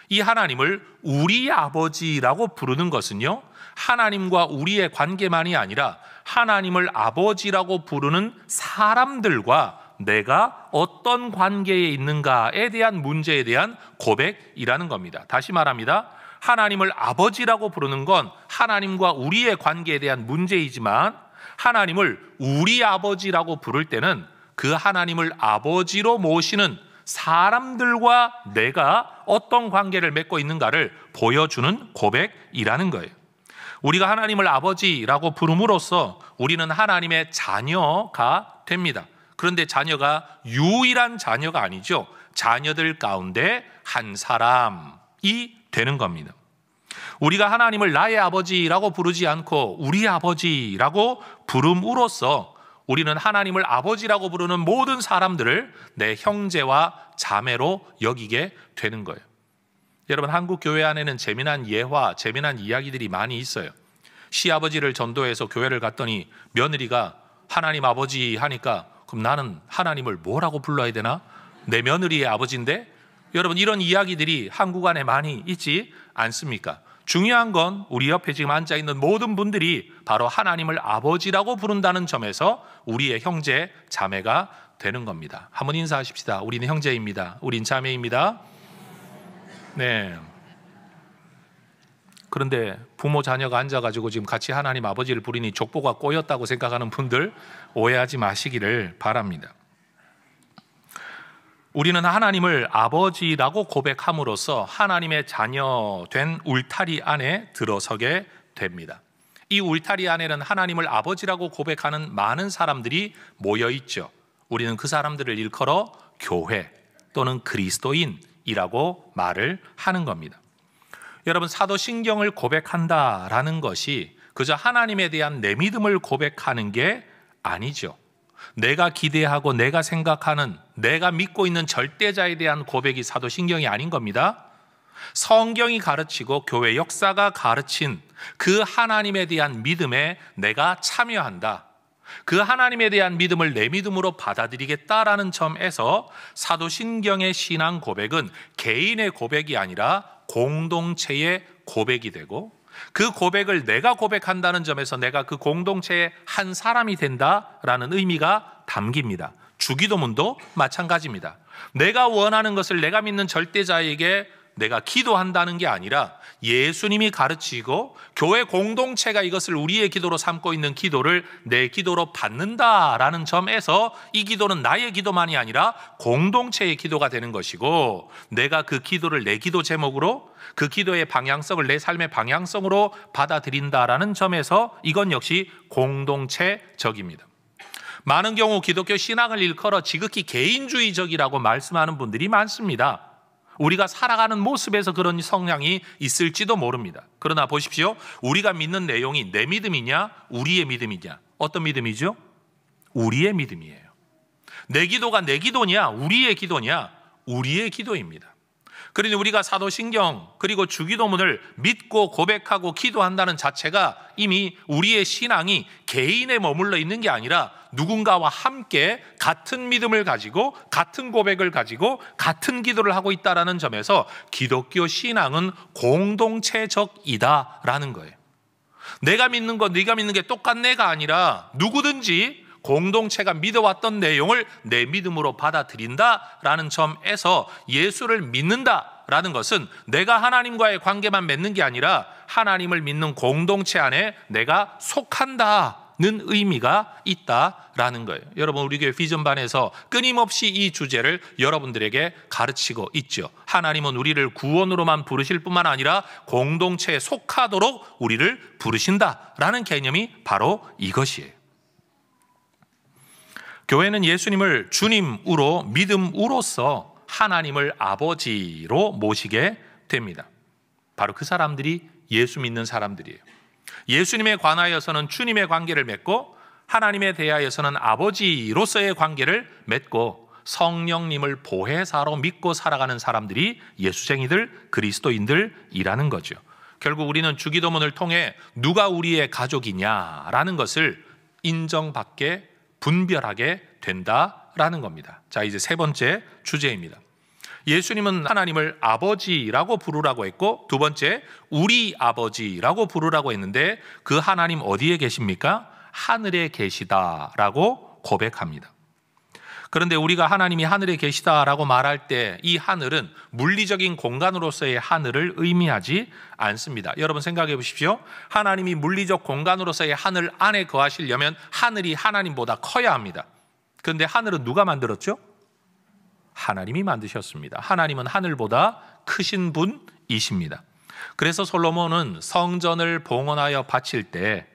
이 하나님을 우리 아버지라고 부르는 것은요, 하나님과 우리의 관계만이 아니라 하나님을 아버지라고 부르는 사람들과 내가 어떤 관계에 있는가에 대한 문제에 대한 고백이라는 겁니다. 다시 말합니다. 하나님을 아버지라고 부르는 건 하나님과 우리의 관계에 대한 문제이지만, 하나님을 우리 아버지라고 부를 때는 그 하나님을 아버지로 모시는 사람들과 내가 어떤 관계를 맺고 있는가를 보여주는 고백이라는 거예요. 우리가 하나님을 아버지라고 부름으로써 우리는 하나님의 자녀가 됩니다. 그런데 자녀가 유일한 자녀가 아니죠. 자녀들 가운데 한 사람이 되는 겁니다. 우리가 하나님을 나의 아버지라고 부르지 않고 우리 아버지라고 부름으로써 우리는 하나님을 아버지라고 부르는 모든 사람들을 내 형제와 자매로 여기게 되는 거예요. 여러분, 한국 교회 안에는 재미난 예화, 재미난 이야기들이 많이 있어요. 시아버지를 전도해서 교회를 갔더니 며느리가 하나님 아버지 하니까, 그럼 나는 하나님을 뭐라고 불러야 되나? 내 며느리의 아버지인데? 여러분, 이런 이야기들이 한국 안에 많이 있지 않습니까? 중요한 건 우리 옆에 지금 앉아있는 모든 분들이 바로 하나님을 아버지라고 부른다는 점에서 우리의 형제, 자매가 되는 겁니다. 한번 인사하십시다. 우리는 형제입니다. 우린 자매입니다. 네. 그런데 부모 자녀가 앉아가지고 지금 같이 하나님 아버지를 부르니 족보가 꼬였다고 생각하는 분들 오해하지 마시기를 바랍니다. 우리는 하나님을 아버지라고 고백함으로써 하나님의 자녀된 울타리 안에 들어서게 됩니다. 이 울타리 안에는 하나님을 아버지라고 고백하는 많은 사람들이 모여 있죠. 우리는 그 사람들을 일컬어 교회 또는 그리스도인이라고 말을 하는 겁니다. 여러분, 사도신경을 고백한다라는 것이 그저 하나님에 대한 내 믿음을 고백하는 게 아니죠. 내가 기대하고 내가 생각하는, 내가 믿고 있는 절대자에 대한 고백이 사도신경이 아닌 겁니다. 성경이 가르치고 교회 역사가 가르친 그 하나님에 대한 믿음에 내가 참여한다. 그 하나님에 대한 믿음을 내 믿음으로 받아들이겠다라는 점에서 사도신경의 신앙 고백은 개인의 고백이 아니라 공동체의 고백이 되고, 그 고백을 내가 고백한다는 점에서 내가 그 공동체의 한 사람이 된다라는 의미가 담깁니다. 주기도문도 마찬가지입니다. 내가 원하는 것을 내가 믿는 절대자에게 내가 기도한다는 게 아니라 예수님이 가르치고 교회 공동체가 이것을 우리의 기도로 삼고 있는 기도를 내 기도로 받는다라는 점에서 이 기도는 나의 기도만이 아니라 공동체의 기도가 되는 것이고, 내가 그 기도를 내 기도 제목으로, 그 기도의 방향성을 내 삶의 방향성으로 받아들인다라는 점에서 이건 역시 공동체적입니다. 많은 경우 기독교 신앙을 일컬어 지극히 개인주의적이라고 말씀하는 분들이 많습니다. 우리가 살아가는 모습에서 그런 성향이 있을지도 모릅니다. 그러나 보십시오. 우리가 믿는 내용이 내 믿음이냐 우리의 믿음이냐? 어떤 믿음이죠? 우리의 믿음이에요. 내 기도가 내 기도냐 우리의 기도냐? 우리의 기도입니다. 그러니 우리가 사도신경 그리고 주기도문을 믿고 고백하고 기도한다는 자체가 이미 우리의 신앙이 개인에 머물러 있는 게 아니라 누군가와 함께 같은 믿음을 가지고 같은 고백을 가지고 같은 기도를 하고 있다는 점에서 기독교 신앙은 공동체적이다라는 거예요. 내가 믿는 거 네가 믿는 게 똑같네가 아니라 누구든지 공동체가 믿어왔던 내용을 내 믿음으로 받아들인다라는 점에서 예수를 믿는다라는 것은 내가 하나님과의 관계만 맺는 게 아니라 하나님을 믿는 공동체 안에 내가 속한다는 의미가 있다라는 거예요. 여러분, 우리 교회 비전반에서 끊임없이 이 주제를 여러분들에게 가르치고 있죠. 하나님은 우리를 구원으로만 부르실 뿐만 아니라 공동체에 속하도록 우리를 부르신다라는 개념이 바로 이것이에요. 교회는 예수님을 주님으로 믿음으로써 하나님을 아버지로 모시게 됩니다. 바로 그 사람들이 예수 믿는 사람들이에요. 예수님에 관하여서는 주님의 관계를 맺고 하나님에 대하여서는 아버지로서의 관계를 맺고 성령님을 보혜사로 믿고 살아가는 사람들이 예수쟁이들, 그리스도인들이라는 거죠. 결국 우리는 주기도문을 통해 누가 우리의 가족이냐라는 것을 인정받게 분별하게 된다라는 겁니다. 자, 이제 세 번째 주제입니다. 예수님은 하나님을 아버지라고 부르라고 했고, 두 번째 우리 아버지라고 부르라고 했는데 그 하나님 어디에 계십니까? 하늘에 계시다라고 고백합니다. 그런데 우리가 하나님이 하늘에 계시다라고 말할 때 이 하늘은 물리적인 공간으로서의 하늘을 의미하지 않습니다. 여러분 생각해 보십시오. 하나님이 물리적 공간으로서의 하늘 안에 거하시려면 하늘이 하나님보다 커야 합니다. 그런데 하늘은 누가 만들었죠? 하나님이 만드셨습니다. 하나님은 하늘보다 크신 분이십니다. 그래서 솔로몬은 성전을 봉헌하여 바칠 때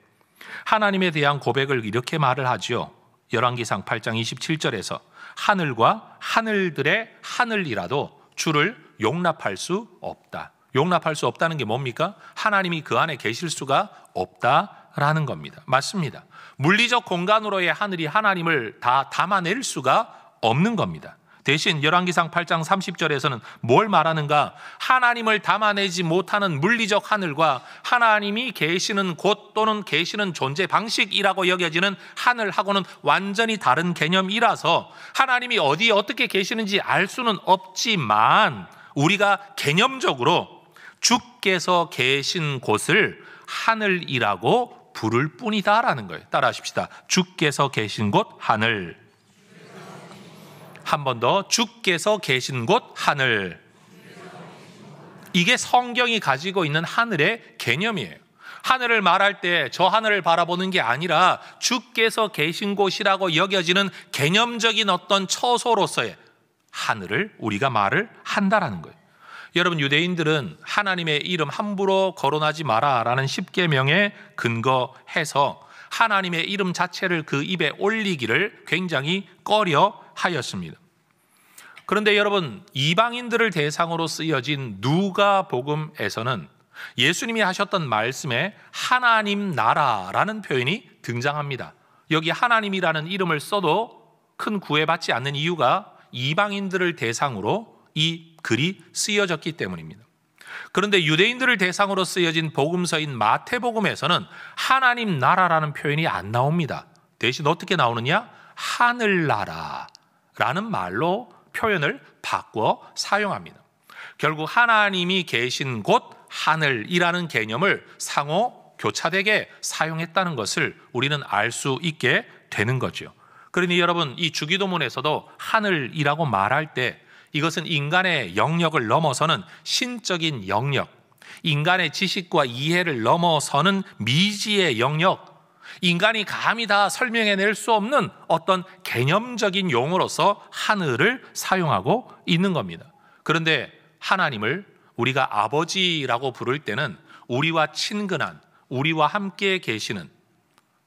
하나님에 대한 고백을 이렇게 말을 하죠. 열왕기상 8장 27절에서 하늘과 하늘들의 하늘이라도 주를 용납할 수 없다. 용납할 수 없다는 게 뭡니까? 하나님이 그 안에 계실 수가 없다라는 겁니다. 맞습니다. 물리적 공간으로의 하늘이 하나님을 다 담아낼 수가 없는 겁니다. 대신 열왕기상 8장 30절에서는 뭘 말하는가? 하나님을 담아내지 못하는 물리적 하늘과 하나님이 계시는 곳 또는 계시는 존재 방식이라고 여겨지는 하늘하고는 완전히 다른 개념이라서 하나님이 어디에 어떻게 계시는지 알 수는 없지만 우리가 개념적으로 주께서 계신 곳을 하늘이라고 부를 뿐이다라는 거예요. 따라하십시다. 주께서 계신 곳 하늘. 한 번 더, 주께서 계신 곳 하늘. 이게 성경이 가지고 있는 하늘의 개념이에요. 하늘을 말할 때 저 하늘을 바라보는 게 아니라 주께서 계신 곳이라고 여겨지는 개념적인 어떤 처소로서의 하늘을 우리가 말을 한다라는 거예요. 여러분, 유대인들은 하나님의 이름 함부로 거론하지 마라라는 십계명에 근거해서 하나님의 이름 자체를 그 입에 올리기를 굉장히 꺼려 하였습니다. 그런데 여러분, 이방인들을 대상으로 쓰여진 누가복음에서는 예수님이 하셨던 말씀에 하나님 나라라는 표현이 등장합니다. 여기 하나님이라는 이름을 써도 큰 구애받지 않는 이유가 이방인들을 대상으로 이 글이 쓰여졌기 때문입니다. 그런데 유대인들을 대상으로 쓰여진 복음서인 마태복음에서는 하나님 나라라는 표현이 안 나옵니다. 대신 어떻게 나오느냐? 하늘나라라는 말로 표현을 바꿔 사용합니다. 결국 하나님이 계신 곳 하늘이라는 개념을 상호 교차되게 사용했다는 것을 우리는 알 수 있게 되는 거죠. 그러니 여러분, 이 주기도문에서도 하늘이라고 말할 때 이것은 인간의 영역을 넘어서는 신적인 영역, 인간의 지식과 이해를 넘어서는 미지의 영역, 인간이 감히 다 설명해낼 수 없는 어떤 개념적인 용어로서 하늘을 사용하고 있는 겁니다. 그런데 하나님을 우리가 아버지라고 부를 때는 우리와 친근한, 우리와 함께 계시는,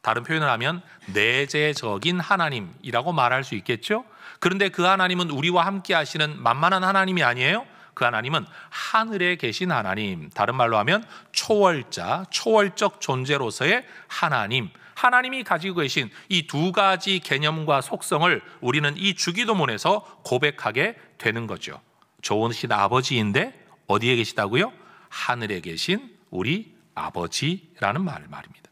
다른 표현을 하면 내재적인 하나님이라고 말할 수 있겠죠? 그런데 그 하나님은 우리와 함께 하시는 만만한 하나님이 아니에요. 그 하나님은 하늘에 계신 하나님, 다른 말로 하면 초월자, 초월적 존재로서의 하나님, 하나님이 가지고 계신 이 두 가지 개념과 속성을 우리는 이 주기도문에서 고백하게 되는 거죠. 좋으신 아버지인데 어디에 계시다고요? 하늘에 계신 우리 아버지라는 말입니다.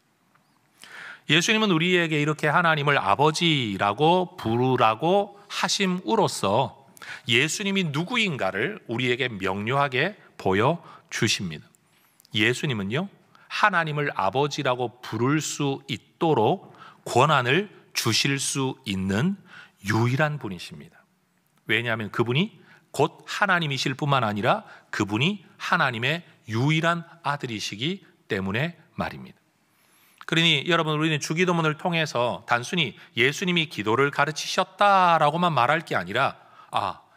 예수님은 우리에게 이렇게 하나님을 아버지라고 부르라고 하심으로써 예수님이 누구인가를 우리에게 명료하게 보여주십니다. 예수님은요, 하나님을 아버지라고 부를 수 있도록 권한을 주실 수 있는 유일한 분이십니다. 왜냐하면 그분이 곧 하나님이실 뿐만 아니라 그분이 하나님의 유일한 아들이시기 때문에 말입니다. 그러니 여러분, 우리는 주기도문을 통해서 단순히 예수님이 기도를 가르치셨다라고만 말할 게 아니라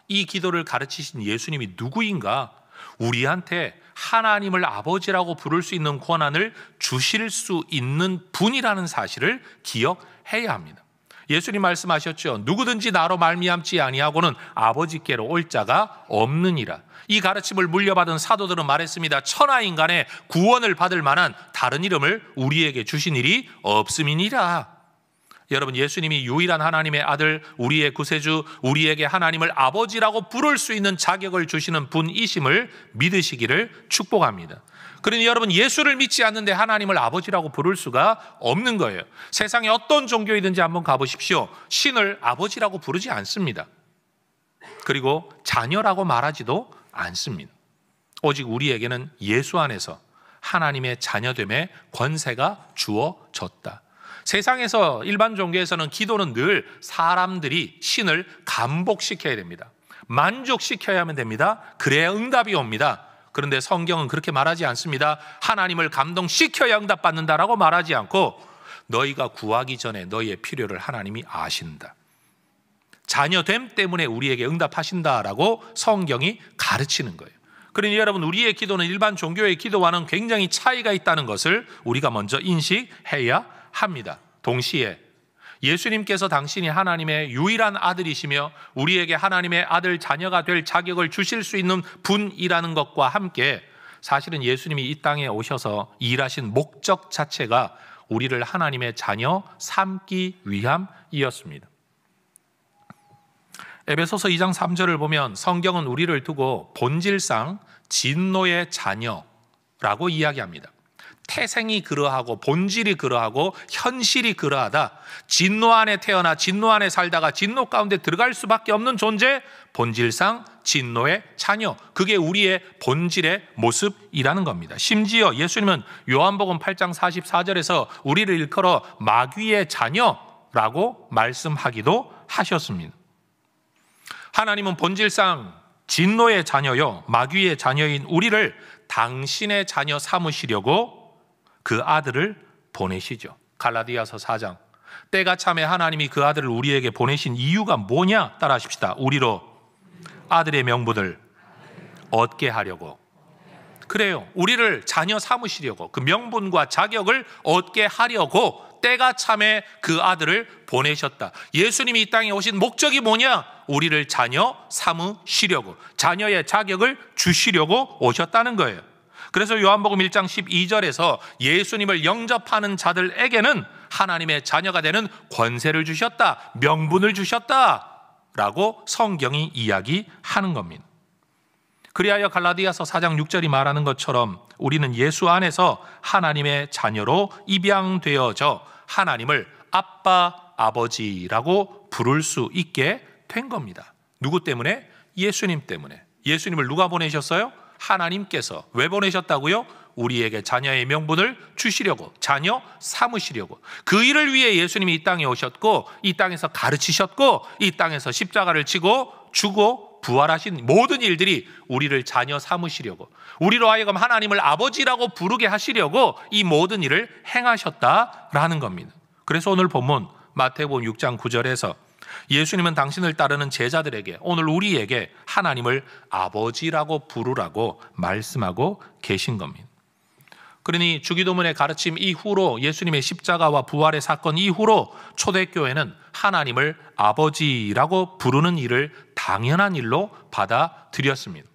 이 기도를 가르치신 예수님이 누구인가, 우리한테 하나님을 아버지라고 부를 수 있는 권한을 주실 수 있는 분이라는 사실을 기억해야 합니다. 예수님 말씀하셨죠. 누구든지 나로 말미암지 아니하고는 아버지께로 올 자가 없느니라. 이 가르침을 물려받은 사도들은 말했습니다. 천하인간의 구원을 받을 만한 다른 이름을 우리에게 주신 일이 없음이니라. 여러분, 예수님이 유일한 하나님의 아들, 우리의 구세주, 우리에게 하나님을 아버지라고 부를 수 있는 자격을 주시는 분이심을 믿으시기를 축복합니다. 그러니 여러분, 예수를 믿지 않는데 하나님을 아버지라고 부를 수가 없는 거예요. 세상에 어떤 종교이든지 한번 가보십시오. 신을 아버지라고 부르지 않습니다. 그리고 자녀라고 말하지도 않습니다. 오직 우리에게는 예수 안에서 하나님의 자녀됨의 권세가 주어졌다. 세상에서 일반 종교에서는 기도는 늘 사람들이 신을 감복시켜야 됩니다. 만족시켜야만 됩니다. 그래야 응답이 옵니다. 그런데 성경은 그렇게 말하지 않습니다. 하나님을 감동시켜야 응답받는다라고 말하지 않고 너희가 구하기 전에 너희의 필요를 하나님이 아신다. 자녀됨 때문에 우리에게 응답하신다라고 성경이 가르치는 거예요. 그러니 여러분, 우리의 기도는 일반 종교의 기도와는 굉장히 차이가 있다는 것을 우리가 먼저 인식해야 합니다. 동시에 예수님께서 당신이 하나님의 유일한 아들이시며 우리에게 하나님의 아들 자녀가 될 자격을 주실 수 있는 분이라는 것과 함께 사실은 예수님이 이 땅에 오셔서 일하신 목적 자체가 우리를 하나님의 자녀 삼기 위함이었습니다. 에베소서 2장 3절을 보면 성경은 우리를 두고 본질상 진노의 자녀라고 이야기합니다. 태생이 그러하고 본질이 그러하고 현실이 그러하다. 진노 안에 태어나 진노 안에 살다가 진노 가운데 들어갈 수밖에 없는 존재, 본질상 진노의 자녀. 그게 우리의 본질의 모습이라는 겁니다. 심지어 예수님은 요한복음 8장 44절에서 우리를 일컬어 마귀의 자녀라고 말씀하기도 하셨습니다. 하나님은 본질상 진노의 자녀요, 마귀의 자녀인 우리를 당신의 자녀 삼으시려고 그 아들을 보내시죠. 갈라디아서 4장. 때가 참에 하나님이 그 아들을 우리에게 보내신 이유가 뭐냐? 따라하십시다. 우리로 아들의 명분을 얻게 하려고. 그래요. 우리를 자녀 삼으시려고, 그 명분과 자격을 얻게 하려고 때가 참에 그 아들을 보내셨다. 예수님이 이 땅에 오신 목적이 뭐냐? 우리를 자녀 삼으시려고, 자녀의 자격을 주시려고 오셨다는 거예요. 그래서 요한복음 1장 12절에서 예수님을 영접하는 자들에게는 하나님의 자녀가 되는 권세를 주셨다, 명분을 주셨다 라고 성경이 이야기하는 겁니다. 그리하여 갈라디아서 4장 6절이 말하는 것처럼 우리는 예수 안에서 하나님의 자녀로 입양되어져 하나님을 아빠, 아버지라고 부를 수 있게 된 겁니다. 누구 때문에? 예수님 때문에. 예수님을 누가 보내셨어요? 하나님께서. 왜 보내셨다고요? 우리에게 자녀의 명분을 주시려고, 자녀 삼으시려고. 그 일을 위해 예수님이 이 땅에 오셨고, 이 땅에서 가르치셨고, 이 땅에서 십자가를 지고 주고 부활하신 모든 일들이 우리를 자녀 삼으시려고, 우리로 하여금 하나님을 아버지라고 부르게 하시려고 이 모든 일을 행하셨다라는 겁니다. 그래서 오늘 본문 마태복음 6장 9절에서 예수님은 당신을 따르는 제자들에게, 오늘 우리에게 하나님을 아버지라고 부르라고 말씀하고 계신 겁니다. 그러니 주기도문의 가르침 이후로, 예수님의 십자가와 부활의 사건 이후로 초대교회는 하나님을 아버지라고 부르는 일을 당연한 일로 받아들였습니다.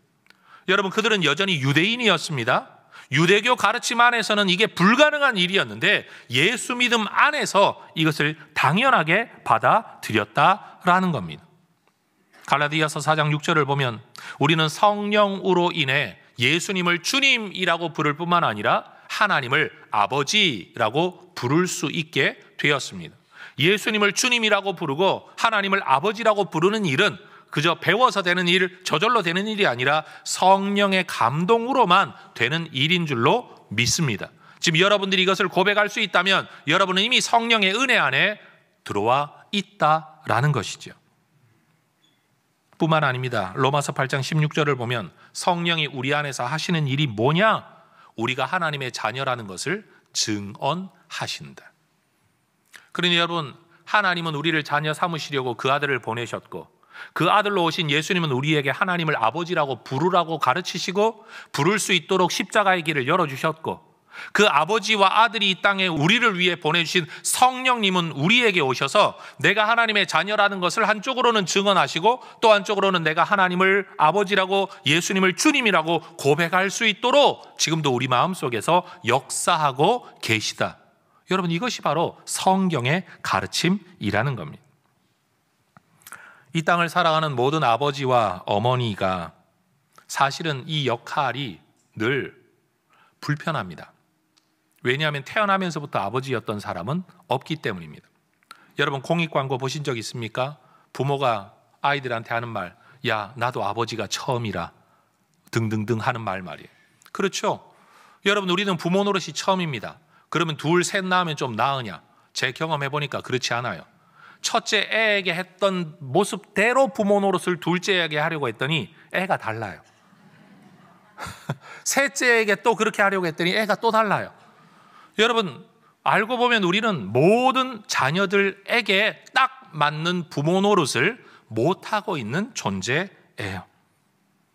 여러분, 그들은 여전히 유대인이었습니다. 유대교 가르침 안에서는 이게 불가능한 일이었는데 예수 믿음 안에서 이것을 당연하게 받아들였다라는 겁니다. 갈라디아서 4장 6절을 보면 우리는 성령으로 인해 예수님을 주님이라고 부를 뿐만 아니라 하나님을 아버지라고 부를 수 있게 되었습니다. 예수님을 주님이라고 부르고 하나님을 아버지라고 부르는 일은 그저 배워서 되는 일, 저절로 되는 일이 아니라 성령의 감동으로만 되는 일인 줄로 믿습니다. 지금 여러분들이 이것을 고백할 수 있다면 여러분은 이미 성령의 은혜 안에 들어와 있다라는 것이죠. 뿐만 아닙니다. 로마서 8장 16절을 보면 성령이 우리 안에서 하시는 일이 뭐냐? 우리가 하나님의 자녀라는 것을 증언하신다. 그러니 여러분, 하나님은 우리를 자녀 삼으시려고 그 아들을 보내셨고, 그 아들로 오신 예수님은 우리에게 하나님을 아버지라고 부르라고 가르치시고 부를 수 있도록 십자가의 길을 열어주셨고, 그 아버지와 아들이 이 땅에 우리를 위해 보내주신 성령님은 우리에게 오셔서 내가 하나님의 자녀라는 것을 한쪽으로는 증언하시고 또 한쪽으로는 내가 하나님을 아버지라고, 예수님을 주님이라고 고백할 수 있도록 지금도 우리 마음속에서 역사하고 계시다. 여러분, 이것이 바로 성경의 가르침이라는 겁니다. 이 땅을 살아가는 모든 아버지와 어머니가 사실은 이 역할이 늘 불편합니다. 왜냐하면 태어나면서부터 아버지였던 사람은 없기 때문입니다. 여러분, 공익광고 보신 적 있습니까? 부모가 아이들한테 하는 말, 야, 나도 아버지가 처음이라 등등등 하는 말이에요. 그렇죠? 여러분, 우리는 부모 노릇이 처음입니다. 그러면 둘, 셋 낳으면 좀 나으냐? 제 경험해보니까 그렇지 않아요. 첫째 애에게 했던 모습대로 부모 노릇을 둘째에게 하려고 했더니 애가 달라요. 셋째에게 또 그렇게 하려고 했더니 애가 또 달라요. 여러분, 알고 보면 우리는 모든 자녀들에게 딱 맞는 부모 노릇을 못하고 있는 존재예요.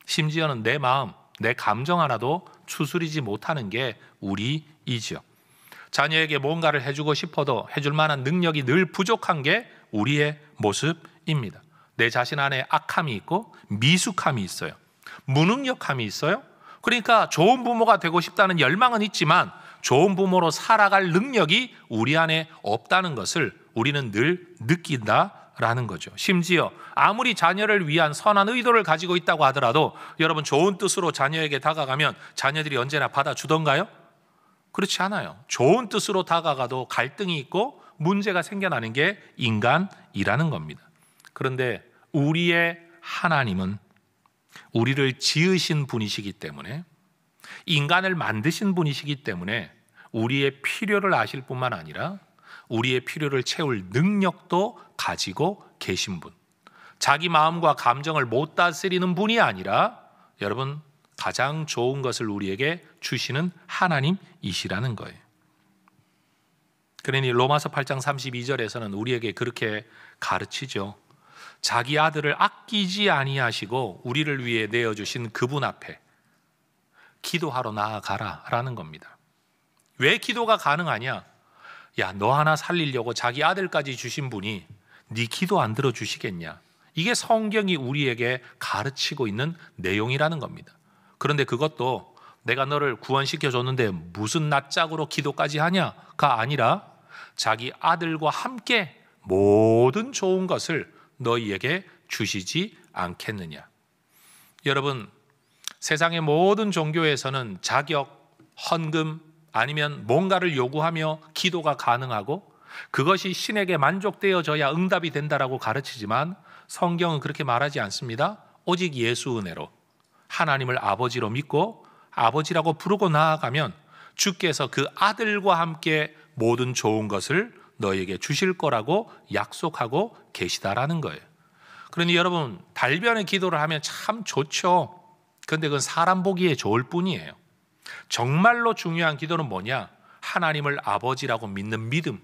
심지어는 내 마음, 내 감정 하나도 추스리지 못하는 게 우리이죠. 자녀에게 뭔가를 해주고 싶어도 해줄 만한 능력이 늘 부족한 게 우리의 모습입니다. 내 자신 안에 악함이 있고 미숙함이 있어요. 무능력함이 있어요. 그러니까 좋은 부모가 되고 싶다는 열망은 있지만 좋은 부모로 살아갈 능력이 우리 안에 없다는 것을 우리는 늘 느낀다라는 거죠. 심지어 아무리 자녀를 위한 선한 의도를 가지고 있다고 하더라도 여러분, 좋은 뜻으로 자녀에게 다가가면 자녀들이 언제나 받아주던가요? 그렇지 않아요. 좋은 뜻으로 다가가도 갈등이 있고 문제가 생겨나는 게 인간이라는 겁니다. 그런데 우리의 하나님은 우리를 지으신 분이시기 때문에, 인간을 만드신 분이시기 때문에 우리의 필요를 아실 뿐만 아니라 우리의 필요를 채울 능력도 가지고 계신 분, 자기 마음과 감정을 못 다스리는 분이 아니라 여러분, 가장 좋은 것을 우리에게 주시는 하나님이시라는 거예요. 그러니 로마서 8장 32절에서는 우리에게 그렇게 가르치죠. 자기 아들을 아끼지 아니하시고 우리를 위해 내어주신 그분 앞에 기도하러 나아가라 라는 겁니다. 왜 기도가 가능하냐? 야, 너 하나 살리려고 자기 아들까지 주신 분이 네 기도 안 들어주시겠냐? 이게 성경이 우리에게 가르치고 있는 내용이라는 겁니다. 그런데 그것도 내가 너를 구원시켜줬는데 무슨 낯짝으로 기도까지 하냐가 아니라 자기 아들과 함께 모든 좋은 것을 너희에게 주시지 않겠느냐. 여러분, 세상의 모든 종교에서는 자격, 헌금 아니면 뭔가를 요구하며 기도가 가능하고 그것이 신에게 만족되어져야 응답이 된다라고 가르치지만 성경은 그렇게 말하지 않습니다. 오직 예수 은혜로 하나님을 아버지로 믿고 아버지라고 부르고 나아가면 주께서 그 아들과 함께 모든 좋은 것을 너에게 주실 거라고 약속하고 계시다라는 거예요. 그러니 여러분, 달변의 기도를 하면 참 좋죠. 그런데 그건 사람 보기에 좋을 뿐이에요. 정말로 중요한 기도는 뭐냐? 하나님을 아버지라고 믿는 믿음,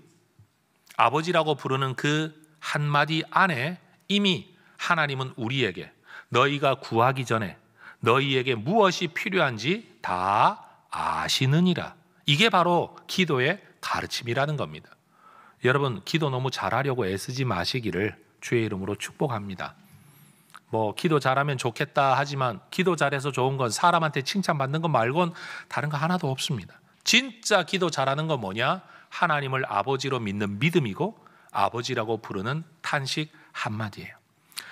아버지라고 부르는 그 한마디 안에 이미 하나님은 우리에게 너희가 구하기 전에 너희에게 무엇이 필요한지 다 아시느니라. 이게 바로 기도의 가르침이라는 겁니다. 여러분, 기도 너무 잘하려고 애쓰지 마시기를 주의 이름으로 축복합니다. 기도 잘하면 좋겠다 하지만 기도 잘해서 좋은 건 사람한테 칭찬받는 것 말곤 다른 거 하나도 없습니다. 진짜 기도 잘하는 건 뭐냐? 하나님을 아버지로 믿는 믿음이고 아버지라고 부르는 탄식 한마디예요.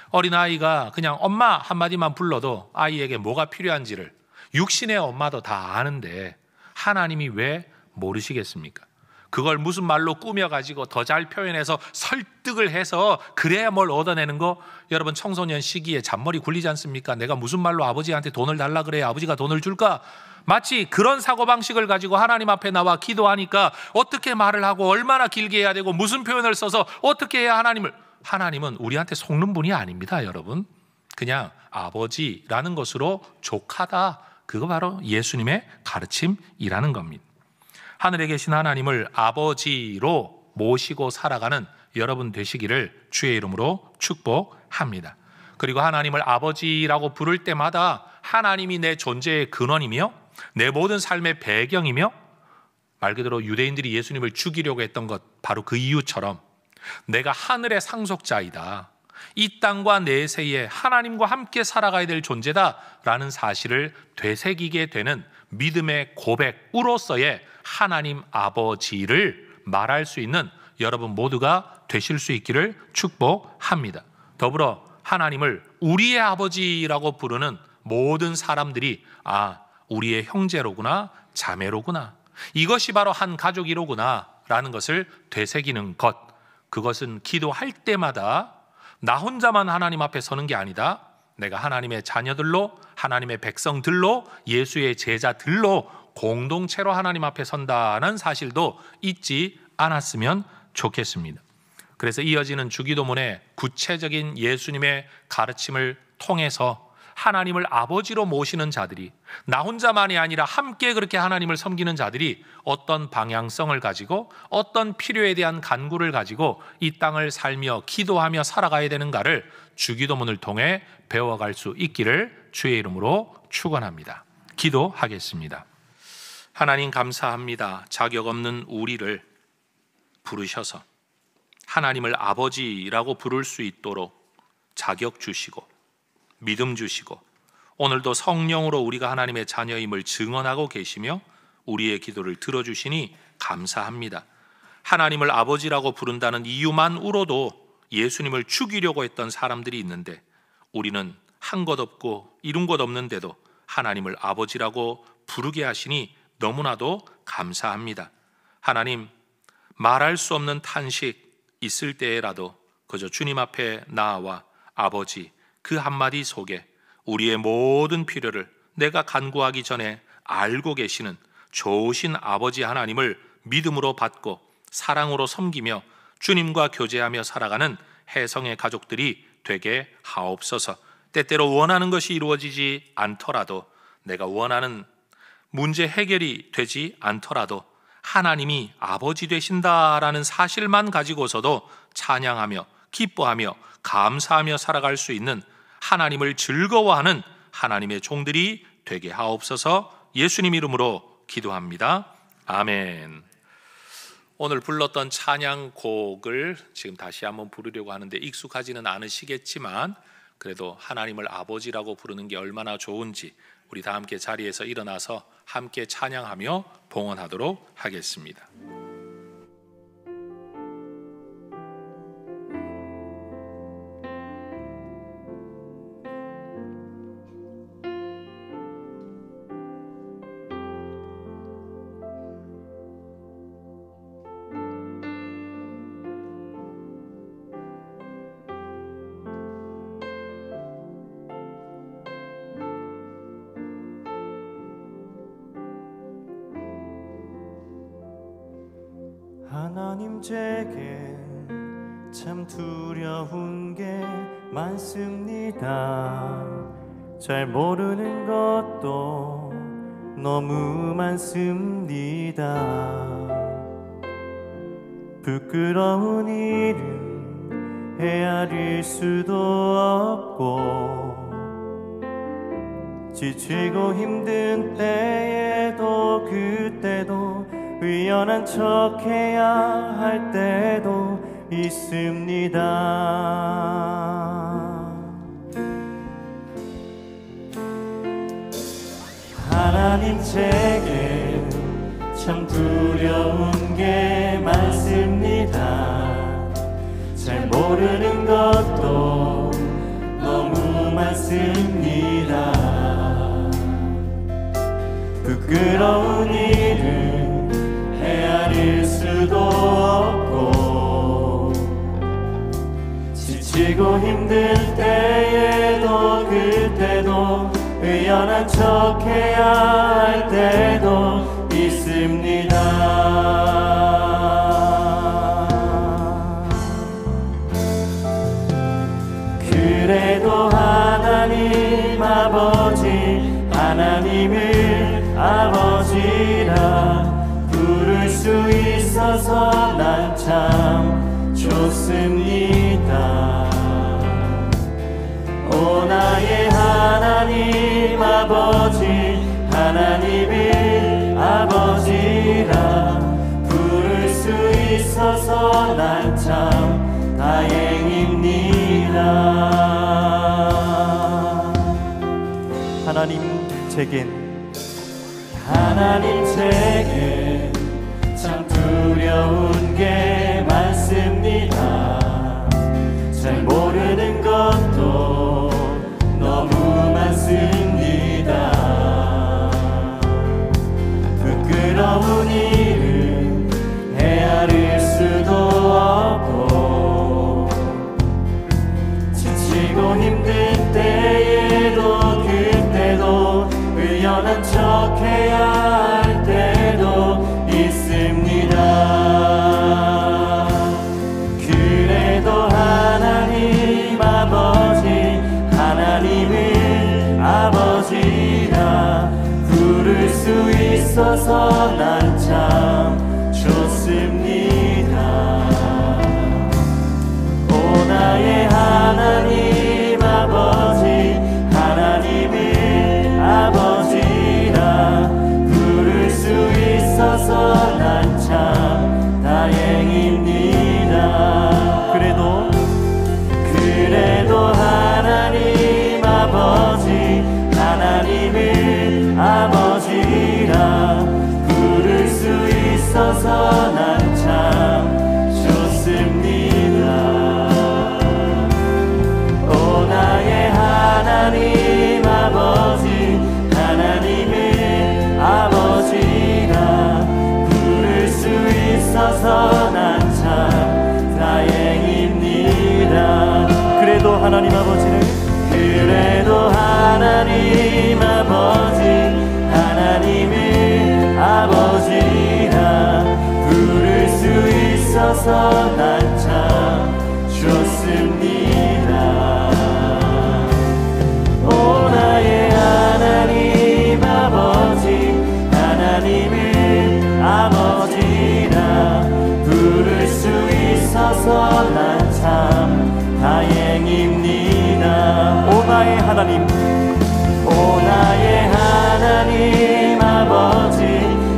어린아이가 그냥 엄마 한마디만 불러도 아이에게 뭐가 필요한지를 육신의 엄마도 다 아는데 하나님이 왜 모르시겠습니까? 그걸 무슨 말로 꾸며가지고 더 잘 표현해서 설득을 해서 그래야 뭘 얻어내는 거. 여러분, 청소년 시기에 잔머리 굴리지 않습니까? 내가 무슨 말로 아버지한테 돈을 달라 그래야 아버지가 돈을 줄까? 마치 그런 사고방식을 가지고 하나님 앞에 나와 기도하니까 어떻게 말을 하고 얼마나 길게 해야 되고 무슨 표현을 써서 어떻게 해야 하나님은 우리한테 속는 분이 아닙니다. 여러분, 그냥 아버지라는 것으로 족하다. 그거 바로 예수님의 가르침이라는 겁니다. 하늘에 계신 하나님을 아버지로 모시고 살아가는 여러분 되시기를 주의 이름으로 축복합니다. 그리고 하나님을 아버지라고 부를 때마다 하나님이 내 존재의 근원이며 내 모든 삶의 배경이며, 말 그대로 유대인들이 예수님을 죽이려고 했던 것 바로 그 이유처럼 내가 하늘의 상속자이다, 이 땅과 내세에 하나님과 함께 살아가야 될 존재다라는 사실을 되새기게 되는 믿음의 고백으로서의 하나님 아버지를 말할 수 있는 여러분 모두가 되실 수 있기를 축복합니다. 더불어 하나님을 우리의 아버지라고 부르는 모든 사람들이 우리의 형제로구나, 자매로구나, 이것이 바로 한 가족이로구나 라는 것을 되새기는 것, 그것은 기도할 때마다 나 혼자만 하나님 앞에 서는 게 아니다. 내가 하나님의 자녀들로, 하나님의 백성들로, 예수의 제자들로 공동체로 하나님 앞에 선다는 사실도 잊지 않았으면 좋겠습니다. 그래서 이어지는 주기도문의 구체적인 예수님의 가르침을 통해서 하나님을 아버지로 모시는 자들이, 나 혼자만이 아니라 함께 그렇게 하나님을 섬기는 자들이 어떤 방향성을 가지고 어떤 필요에 대한 간구를 가지고 이 땅을 살며 기도하며 살아가야 되는가를 주기도문을 통해 배워갈 수 있기를 주의 이름으로 축원합니다. 기도하겠습니다. 하나님 감사합니다. 자격 없는 우리를 부르셔서 하나님을 아버지라고 부를 수 있도록 자격 주시고 믿음 주시고 오늘도 성령으로 우리가 하나님의 자녀임을 증언하고 계시며 우리의 기도를 들어주시니 감사합니다. 하나님을 아버지라고 부른다는 이유만으로도 예수님을 죽이려고 했던 사람들이 있는데 우리는 한 것 없고 이룬 것 없는데도 하나님을 아버지라고 부르게 하시니 너무나도 감사합니다. 하나님, 말할 수 없는 탄식 있을 때라도 그저 주님 앞에 나아와 아버지, 그 한마디 속에 우리의 모든 필요를 내가 간구하기 전에 알고 계시는 좋으신 아버지 하나님을 믿음으로 받고 사랑으로 섬기며 주님과 교제하며 살아가는 혜성의 가족들이 되게 하옵소서. 때때로 원하는 것이 이루어지지 않더라도, 내가 원하는 문제 해결이 되지 않더라도 하나님이 아버지 되신다라는 사실만 가지고서도 찬양하며 기뻐하며 감사하며 살아갈 수 있는 하나님을 즐거워하는 하나님의 종들이 되게 하옵소서. 예수님 이름으로 기도합니다. 아멘. 오늘 불렀던 찬양곡을 지금 다시 한번 부르려고 하는데 익숙하지는 않으시겠지만 그래도 하나님을 아버지라고 부르는 게 얼마나 좋은지 우리 다 함께 자리에서 일어나서 함께 찬양하며 봉헌하도록 하겠습니다. 하나님 제겐 참 두려운 게 많습니다. 잘 모르는 것도 너무 많습니다. 부끄러운 일은 헤아릴 수도 없고 지치고 힘든 때에도 그때도 의연한 척해야 할 때도 있습니다. 하나님 제게 참 두려운 게 많습니다. 잘 모르는 것도 너무 많습니다. 부끄러운 일은 헤아릴 수도 없고 지치고 힘들 때에도 그때도 의연한 척해야 할 때도 있습니다. 그래도 하나님 아버지, 하나님을 아버지라 부를 수 있어서 난 참 좋습니다. 오 나의 하나님 아버지, 하나님을 아버지라 부를 수 있어서 난 참 다행입니다. 하나님 제겐 참 두려운 두려운 게 많습니다. 잘 모르는 것도 너무 많습니다. 부끄러운 일은 헤아릴 수도 없고 지치고 힘든 때에도 그때도 의연한 척 해야 할 때도 있습니다. 그래도 하나님 아버지, 하나님을 아버지라 부를 수 있어서 난 참 좋습니다. 오 나의 하나님 아버지, 하나님을 아버지라 부를 수 있어서 난 참 다행입니다. 그래도 하나님 아버지, 하나님을 아버지라 부를 수 있어서 난 참 좋습니다. 오 나의 하나님 아버지, 하나님을 아버지라 부를 수 있어서 난 참 다행입니다. 그래도 하나님 아버지, 하나님을 아버지라 부를 수 있어서 난 참 좋습니다. 오 나의 하나님 아버지, 하나님을 아버지라 부를 수 있어서 난 참 다행입니다. 오 나의 하나님 아버지,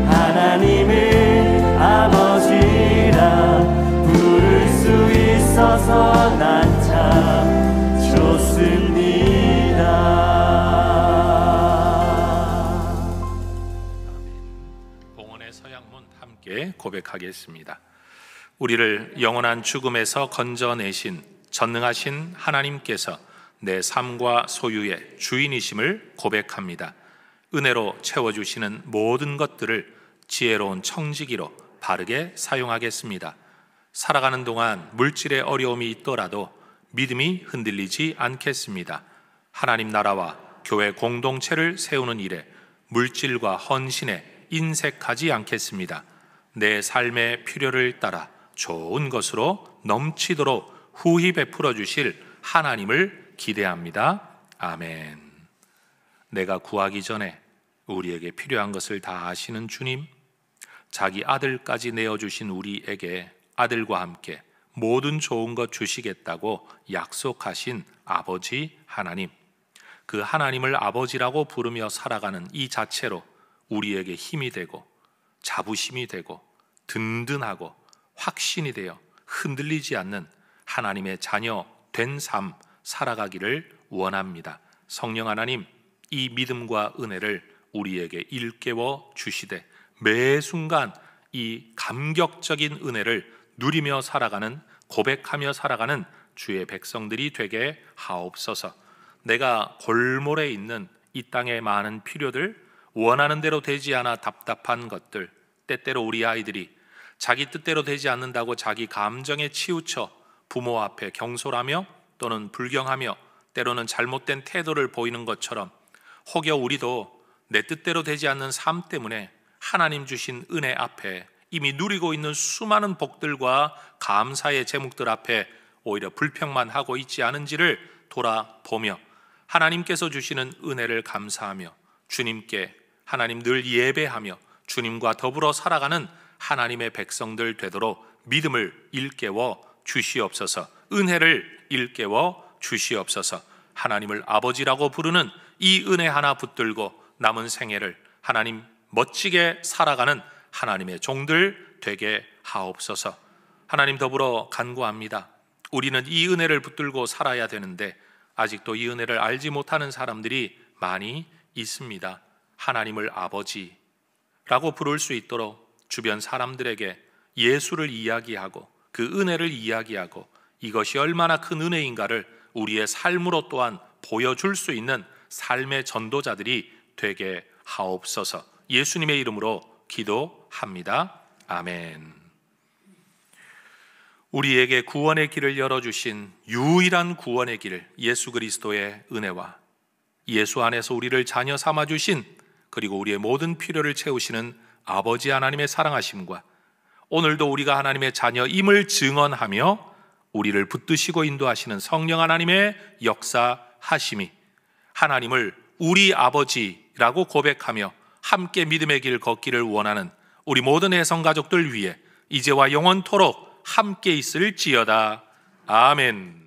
하나님을 아버지라 부를 수 있어서 난 참 좋습니다. 봉헌의 서양문 함께 고백하겠습니다. 우리를 영원한 죽음에서 건져내신 전능하신 하나님께서 내 삶과 소유의 주인이심을 고백합니다. 은혜로 채워주시는 모든 것들을 지혜로운 청지기로 바르게 사용하겠습니다. 살아가는 동안 물질의 어려움이 있더라도 믿음이 흔들리지 않겠습니다. 하나님 나라와 교회 공동체를 세우는 일에 물질과 헌신에 인색하지 않겠습니다. 내 삶의 필요를 따라 좋은 것으로 넘치도록 후히 베풀어 주실 하나님을 기대합니다. 아멘. 내가 구하기 전에 우리에게 필요한 것을 다 아시는 주님, 자기 아들까지 내어주신 우리에게 아들과 함께 모든 좋은 것 주시겠다고 약속하신 아버지 하나님, 그 하나님을 아버지라고 부르며 살아가는 이 자체로 우리에게 힘이 되고 자부심이 되고 든든하고 확신이 되어 흔들리지 않는 하나님의 자녀 된 삶 살아가기를 원합니다. 성령 하나님, 이 믿음과 은혜를 우리에게 일깨워 주시되 매 순간 이 감격적인 은혜를 누리며 살아가는, 고백하며 살아가는 주의 백성들이 되게 하옵소서. 내가 골몰에 있는 이 땅의 많은 필요들, 원하는 대로 되지 않아 답답한 것들, 때때로 우리 아이들이 자기 뜻대로 되지 않는다고 자기 감정에 치우쳐 부모 앞에 경솔하며 또는 불경하며 때로는 잘못된 태도를 보이는 것처럼, 혹여 우리도 내 뜻대로 되지 않는 삶 때문에 하나님 주신 은혜 앞에 이미 누리고 있는 수많은 복들과 감사의 제목들 앞에 오히려 불평만 하고 있지 않은지를 돌아보며 하나님께서 주시는 은혜를 감사하며 주님께 하나님 늘 예배하며 주님과 더불어 살아가는 하나님의 백성들 되도록 믿음을 일깨워 주시옵소서. 은혜를 일깨워 주시옵소서. 하나님을 아버지라고 부르는 이 은혜 하나 붙들고 남은 생애를 하나님 멋지게 살아가는 하나님의 종들 되게 하옵소서. 하나님 더불어 간구합니다. 우리는 이 은혜를 붙들고 살아야 되는데 아직도 이 은혜를 알지 못하는 사람들이 많이 있습니다. 하나님을 아버지라고 부를 수 있도록 주변 사람들에게 예수를 이야기하고 그 은혜를 이야기하고 이것이 얼마나 큰 은혜인가를 우리의 삶으로 또한 보여줄 수 있는 삶의 전도자들이 되게 하옵소서. 예수님의 이름으로 기도합니다. 아멘. 우리에게 구원의 길을 열어주신 유일한 구원의 길, 예수 그리스도의 은혜와 예수 안에서 우리를 자녀 삼아주신, 그리고 우리의 모든 필요를 채우시는 아버지 하나님의 사랑하심과 오늘도 우리가 하나님의 자녀임을 증언하며 우리를 붙드시고 인도하시는 성령 하나님의 역사하심이, 하나님을 우리 아버지라고 고백하며 함께 믿음의 길 걷기를 원하는 우리 모든 해성가족들 위해 이제와 영원토록 함께 있을지어다. 아멘.